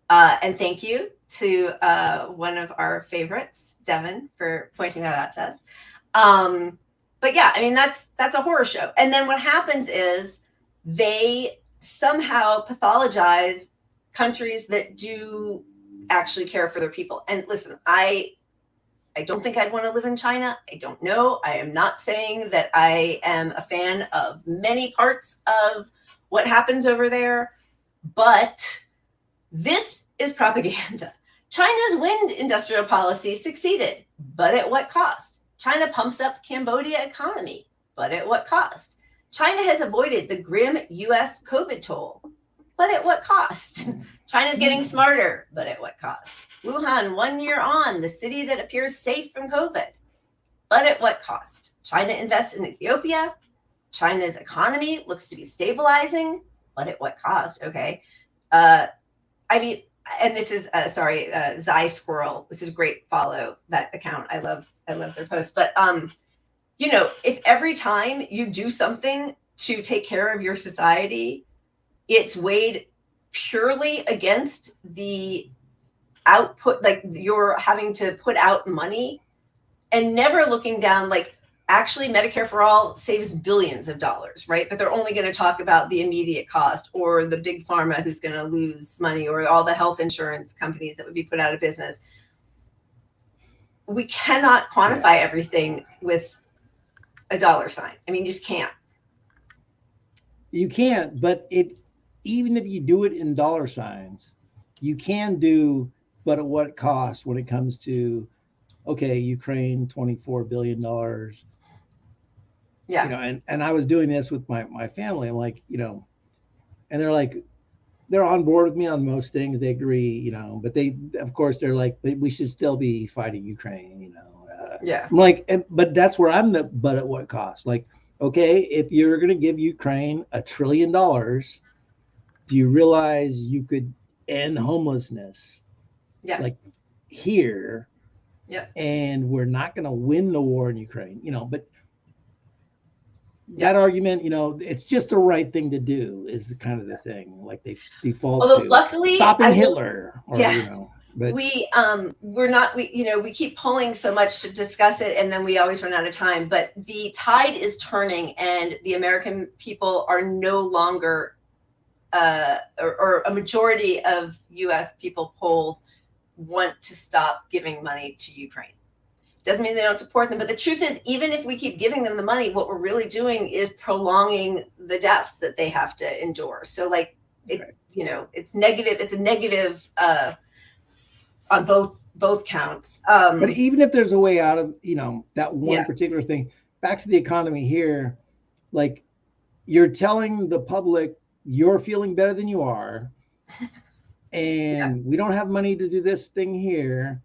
And thank you to one of our favorites, Devin, for pointing that out to us. But yeah, I mean, that's a horror show. And then what happens is they somehow pathologize countries that do actually care for their people. And listen, I don't think I'd want to live in China. I don't know. I am not saying that I am a fan of many parts of what happens over there, but this is propaganda. China's wind industrial policy succeeded, but at what cost? China pumps up Cambodia economy, but at what cost? China has avoided the grim US COVID toll, but at what cost? China's getting smarter, but at what cost? Wuhan, 1 year on, the city that appears safe from COVID, but at what cost? China invests in Ethiopia. China's economy looks to be stabilizing, but at what cost? Okay. I mean, and this is Zai Squirrel. This is a great follow, that account. I love their posts. But if every time you do something to take care of your society, it's weighed purely against the output, like you're having to put out money and never looking down, like actually Medicare for All saves billions of dollars, right? But they're only going to talk about the immediate cost or the big pharma who's going to lose money or all the health insurance companies that would be put out of business. We cannot quantify everything with a dollar sign. I mean, you just can't. You can't, but even if you do it in dollar signs, you can do, but at what cost when it comes to, okay, Ukraine, $24 billion. Yeah. And I was doing this with my family. I'm like, and they're like, they're on board with me on most things. They agree, but of course, they're like, we should still be fighting Ukraine, Yeah. I'm like, but that's where but at what cost? Like, okay, if you're going to give Ukraine $1 trillion, do you realize you could end homelessness? Yeah. Like here. Yeah. And we're not going to win the war in Ukraine, but that argument, it's just the right thing to do is the kind of the thing. Like they default Although to luckily, stopping Hitler. But we keep pulling so much to discuss it, and then we always run out of time. But the tide is turning, and the American people are no longer, or a majority of U.S. people polled want to stop giving money to Ukraine. Doesn't mean they don't support them, but the truth is, even if we keep giving them the money, what we're really doing is prolonging the deaths that they have to endure. So, it's negative. It's a negative on both counts. But even if there's a way out of that one particular thing, back to the economy here, like you're telling the public you're feeling better than you are, and we don't have money to do this thing here.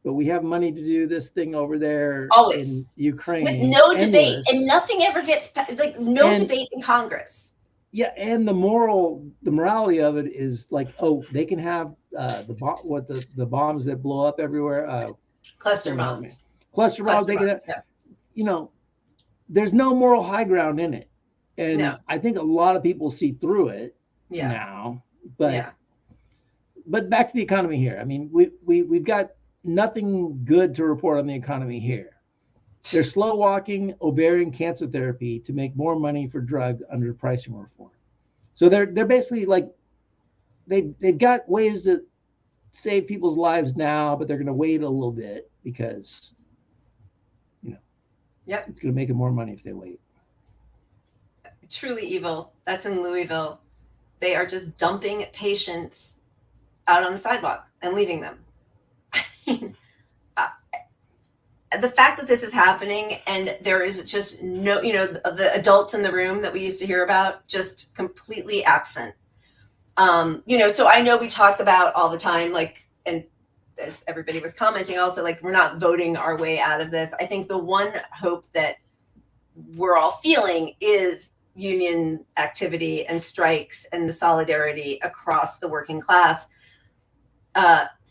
But we have money to do this thing over there always in Ukraine. With no debate, and nothing ever gets debate in Congress. Yeah, and the morality of it is like, oh, they can have the bombs that blow up everywhere. Cluster bombs. Cluster bombs. They can have, there's no moral high ground in it, and I think a lot of people see through it now. But back to the economy here. I mean, we've got nothing good to report on the economy here. They're slow walking ovarian cancer therapy to make more money for drug under pricing reform. So they're basically like they've got ways to save people's lives now, but they're going to wait a little bit because it's going to make them more money if they wait. Truly evil. That's in Louisville. They are just dumping patients out on the sidewalk and leaving them. The fact that this is happening and there is just no, the adults in the room that we used to hear about, just completely absent. So I know we talk about all the time, like, and as everybody was commenting also, like, we're not voting our way out of this. I think the one hope that we're all feeling is union activity and strikes and the solidarity across the working class.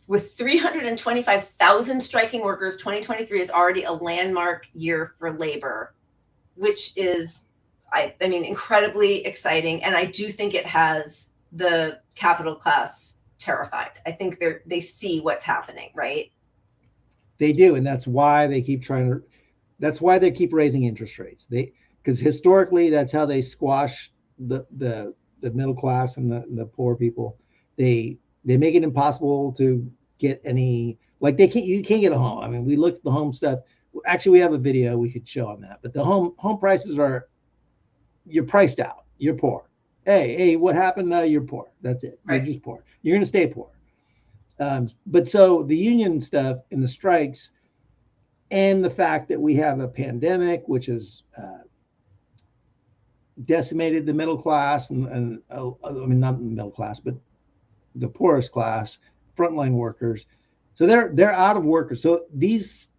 With 325,000 striking workers, 2023 is already a landmark year for labor, which is, I mean, incredibly exciting. And I do think it has the capital class terrified. I think they see what's happening, right? They do, and that's why they keep that's why they keep raising interest rates. Because historically, that's how they squash the middle class and the poor people. They make it impossible to get any, like, you can't get a home. I mean, we looked at the home stuff. Actually, we have a video we could show on that. But the home prices you're priced out. You're poor. Hey, what happened? You're poor. That's it. Right. You're just poor. You're going to stay poor. But so the union stuff and the strikes and the fact that we have a pandemic, which has decimated the middle class and I mean, not the middle class, but the poorest class, frontline workers. So they're out of workers. So these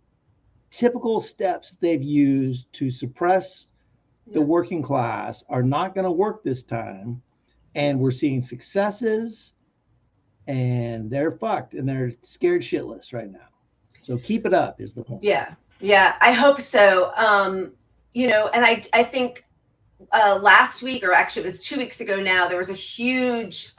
typical steps they've used to suppress the working class are not going to work this time. And we're seeing successes, and they're fucked, and they're scared shitless right now. So keep it up is the point. Yeah, I hope so. And I think last week, or actually it was 2 weeks ago now, there was a huge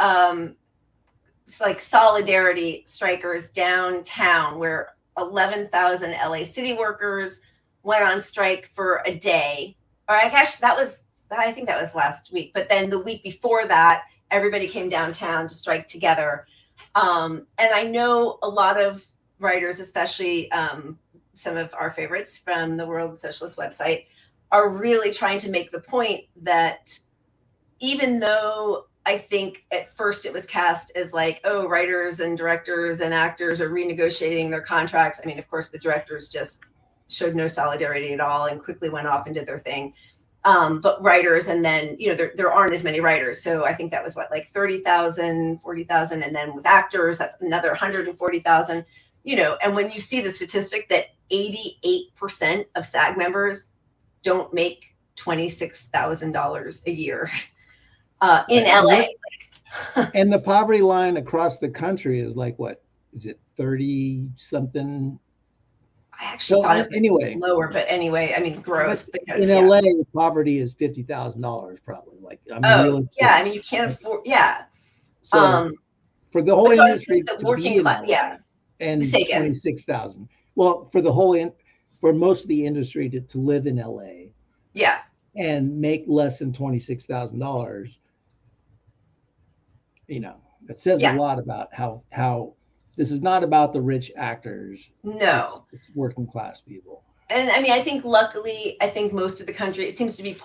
solidarity strikers downtown where 11,000 LA city workers went on strike for a day. Or I think that was last week. But then the week before that, everybody came downtown to strike together. And I know a lot of writers, especially some of our favorites from the World Socialist website, are really trying to make the point that even though I think at first it was cast as like, oh, writers and directors and actors are renegotiating their contracts. I mean, of course, the directors just showed no solidarity at all and quickly went off and did their thing. But writers, and then, there aren't as many writers. So I think that was like 30,000, 40,000. And then with actors, that's another 140,000, and when you see the statistic that 88% of SAG members don't make $26,000 a year in LA. And the poverty line across the country is like, what is it, 30 something? I actually thought it was lower, but anyway, I mean, gross. Because, in LA, poverty is $50,000 probably. Like, yeah, I mean, you can't afford. Yeah. So for the whole industry the working class, and 26,000. Well, for most of the industry to live in LA. Yeah. And make less than $26,000. That says a lot about how this is not about the rich actors. No, it's working class people. And I mean, I think luckily, most of the country, it seems to be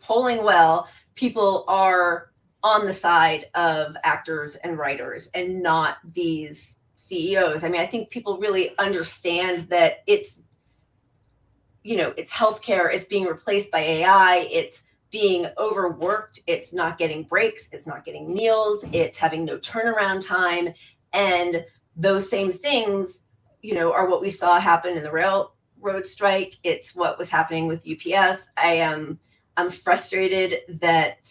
polling well. People are on the side of actors and writers and not these CEOs. I mean, I think people really understand that it's healthcare is being replaced by AI. It's being overworked. It's not getting breaks. It's not getting meals. It's having no turnaround time. And those same things, are what we saw happen in the railroad strike. It's what was happening with UPS. I'm frustrated that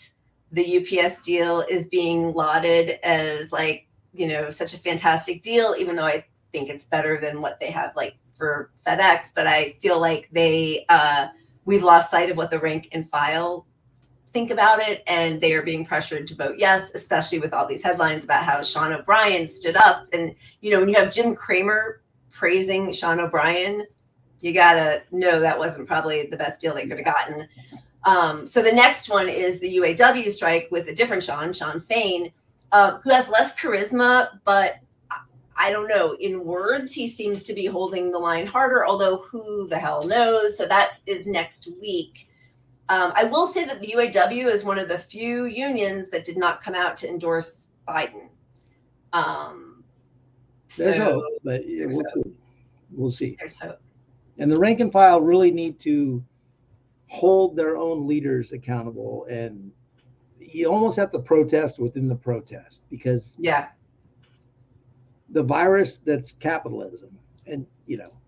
the UPS deal is being lauded as such a fantastic deal, even though I think it's better than what they have for FedEx. But I feel like we've lost sight of what the rank and file think about it, and they are being pressured to vote yes, especially with all these headlines about how Sean O'Brien stood up. And when you have Jim Cramer praising Sean O'Brien you gotta know that wasn't probably the best deal they could have gotten. So the next one is the UAW strike with a different Sean Fain, who has less charisma, but I don't know. In words, he seems to be holding the line harder, although who the hell knows? So that is next week. I will say that the UAW is one of the few unions that did not come out to endorse Biden. There's hope, but we'll see. There's hope. And the rank and file really need to hold their own leaders accountable, and you almost have to protest within the protest, because the virus that's capitalism, and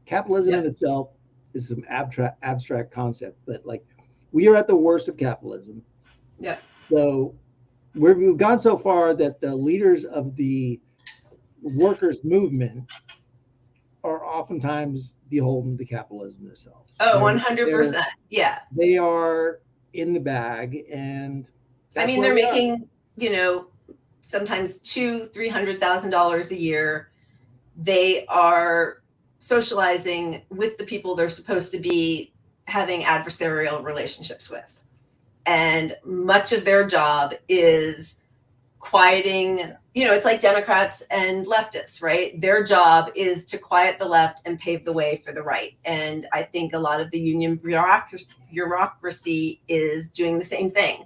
capitalism in itself is some abstract concept, but like we are at the worst of capitalism. Yeah. So we've gone so far that the leaders of the workers' movement are oftentimes beholden to capitalism themselves. Oh, 100%. Yeah. They are in the bag, and I mean, they're making, sometimes $200,000-$300,000 a year. They are socializing with the people they're supposed to be having adversarial relationships with. And much of their job is quieting, it's like Democrats and leftists, right? Their job is to quiet the left and pave the way for the right. And I think a lot of the union bureaucracy is doing the same thing,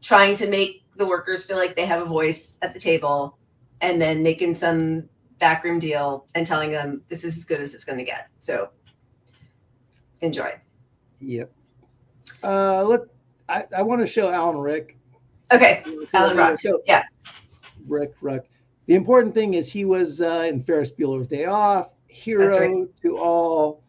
trying to make the workers feel like they have a voice at the table, and then making some backroom deal and telling them this is as good as it's going to get. So enjoy. Yep. I want to show Alan Rick. Okay. Alan Rick. Yeah. Rick. The important thing is he was in Ferris Bueller's Day Off, hero to all.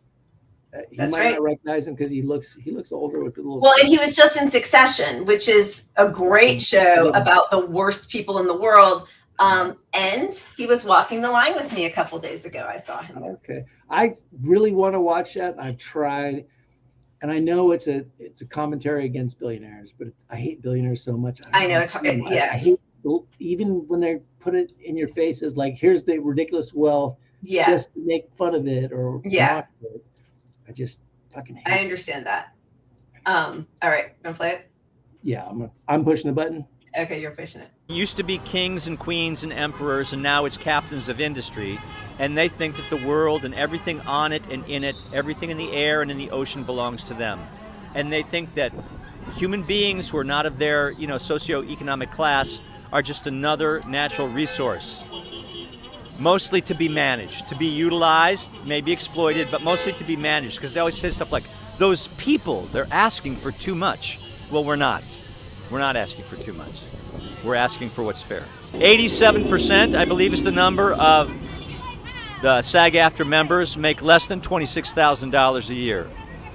You might not recognize him because he looks older with the little. Well, and he was just in Succession, which is a great show about the worst people in the world. And he was walking the line with me a couple days ago. I saw him. Okay, I really want to watch that. I've tried, and I know it's a commentary against billionaires, but I hate billionaires so much. I know it's hard. Yeah, I hate even when they put it in your face as like, here's the ridiculous wealth. Yeah. Just to make fun of it or mock it. I just fucking hate I understand that. All right, gonna play it? Yeah, I'm pushing the button. Okay, you're pushing it. Used to be kings and queens and emperors, and now it's captains of industry. And they think that the world and everything on it and in it, everything in the air and in the ocean belongs to them. And they think that human beings who are not of their, socioeconomic class are just another natural resource. Mostly to be managed, to be utilized, maybe exploited, but mostly to be managed, because they always say stuff like, those people, they're asking for too much. Well, we're not. We're not asking for too much. We're asking for what's fair. 87%, I believe, is the number of the SAG-AFTRA members make less than $26,000 a year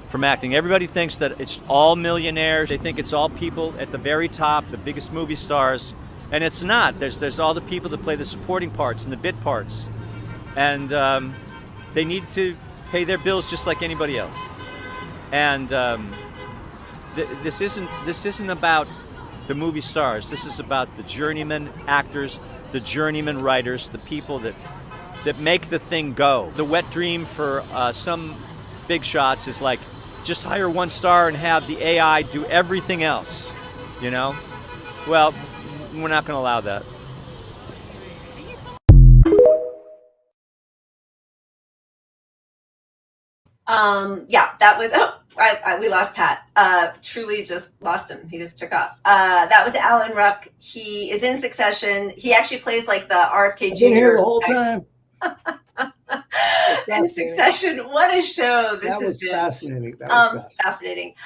from acting. Everybody thinks that it's all millionaires. They think it's all people at the very top, the biggest movie stars. And it's not. There's all the people that play the supporting parts and the bit parts, and they need to pay their bills just like anybody else. And this isn't about the movie stars. This is about the journeyman actors, the journeyman writers, the people that make the thing go. The wet dream for some big shots is like, just hire one star and have the AI do everything else. Well, we're not going to allow that. That was, we lost Pat. Truly just lost him. He just took off. That was Alan Ruck. He is in Succession. He actually plays like the RFK Jr. Here the whole time. In Succession. What a show this has been. Fascinating. That was fascinating.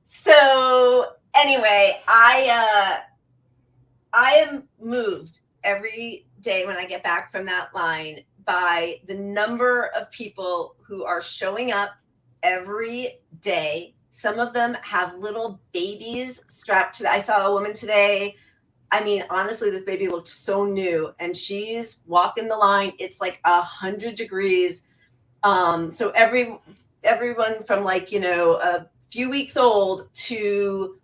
So anyway, I am moved every day when I get back from that line by the number of people who are showing up every day. Some of them have little babies strapped to I saw a woman today. I mean, honestly, this baby looked so new, and she's walking the line. It's like 100 degrees. So everyone from a few weeks old to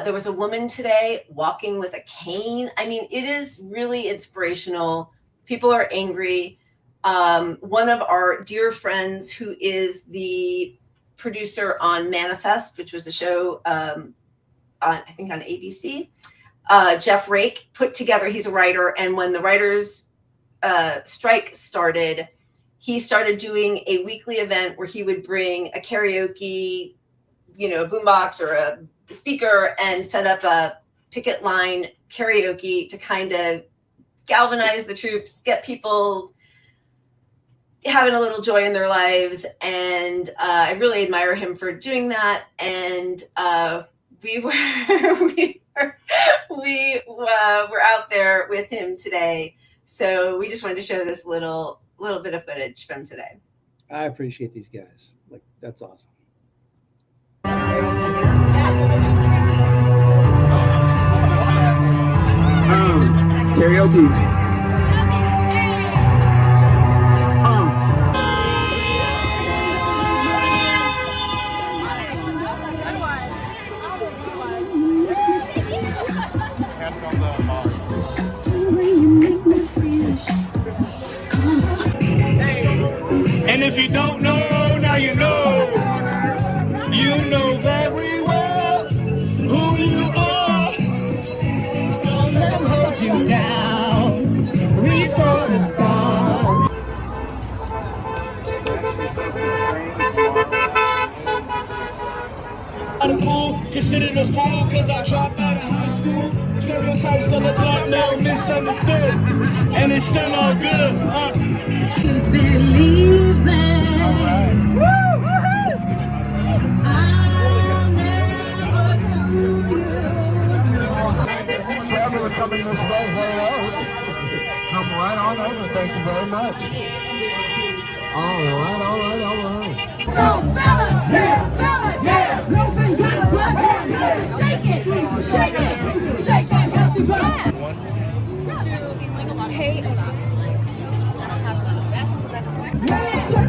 there was a woman today walking with a cane. I mean, it is really inspirational. People are angry. one of our dear friends who is the producer on Manifest, which was a show I think on ABC, Jeff Rake put together, he's a writer, and when the writers strike started, he started doing a weekly event where he would bring a karaoke, a boombox or a speaker and set up a picket line karaoke to kind of galvanize the troops, get people having a little joy in their lives. And I really admire him for doing that. And we were out there with him today. So we just wanted to show this little bit of footage from today. I appreciate these guys. Like, that's awesome. Karaoke. And if you don't know, now you know. You know very well who you are. Don't let them hold you down. Reach for the stars. I'm cool, considered a fool, cause I dropped out of high school. Stereotypes on the block now misunderstood. And it's still all good. Just believe me. I'll never do you. Traveler coming this way, hello. Come right on over, thank you very much. All right. So fellas, yeah, Wilson got a blood, yeah, shake it, shake that healthy butt. Hey, turn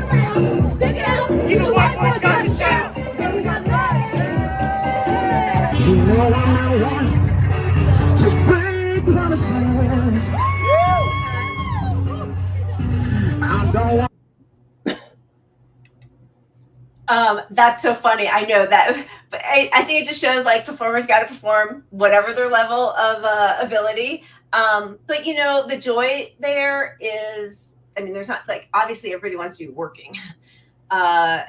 around, stick it out, you know what, boys got to shout. Then we got love. You know I'm not one to break promises. I don't want. That's so funny. I know that, but I think it just shows like performers got to perform whatever their level of ability. But the joy there is, there's not like, obviously everybody wants to be working. But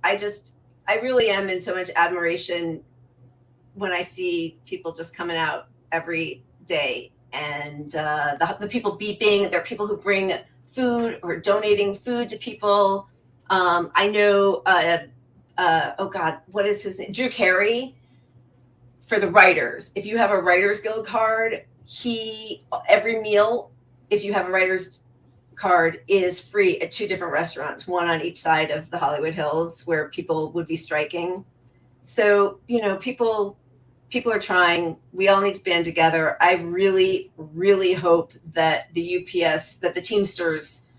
I really am in so much admiration when I see people just coming out every day, and the people beeping. There are people who bring food or donating food to people. I know, oh God, what is his name? Drew Carey, for the writers. If you have a Writers Guild card, every meal, if you have a Writers card, is free at 2 different restaurants, one on each side of the Hollywood Hills where people would be striking. So, people are trying. We all need to band together. I really, really hope that the UPS, that the Teamsters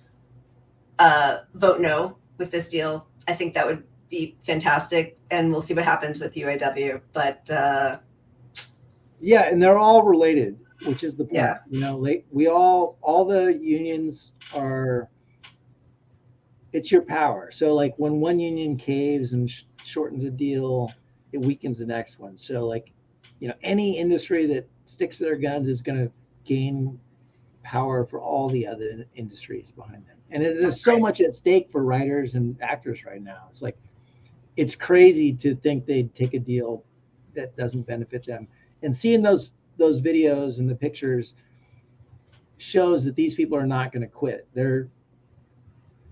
vote no with this deal. I think that would be fantastic, and we'll see what happens with UAW. But yeah, and they're all related, which is the point. Yeah. We all the unions are. It's your power. So like when one union caves and shortens a deal, it weakens the next one. So like, any industry that sticks to their guns is going to gain power for all the other industries behind them. And there's so much at stake for writers and actors right now. It's like, it's crazy to think they'd take a deal that doesn't benefit them. And seeing those videos and the pictures shows that these people are not going to quit. They're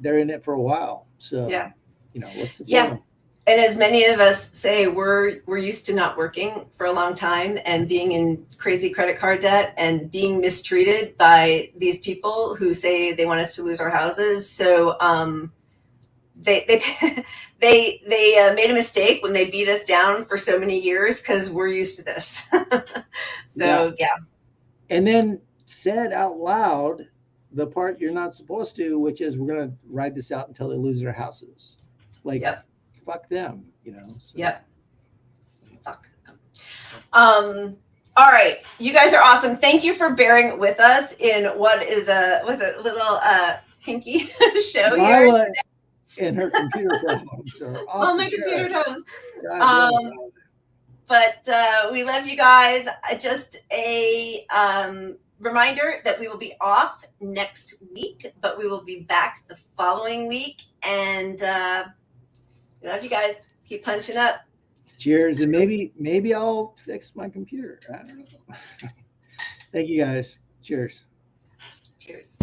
in it for a while. So, yeah, what's the problem? And as many of us say, we're used to not working for a long time and being in crazy credit card debt and being mistreated by these people who say they want us to lose our houses. So they made a mistake when they beat us down for so many years because we're used to this. Yeah. And then said out loud the part you're not supposed to, which is we're going to ride this out until they lose their houses. Like, fuck them, So. Yep. Fuck them. All right, you guys are awesome. Thank you for bearing with us in what is a little hinky show here Lila today. and her computer problems are off All the my computer chart. problems. God bless Lila. But we love you guys. Just a reminder that we will be off next week, but we will be back the following week. And we love you guys. Keep punching up. Cheers, and maybe I'll fix my computer. I don't know. Thank you guys. Cheers. Cheers.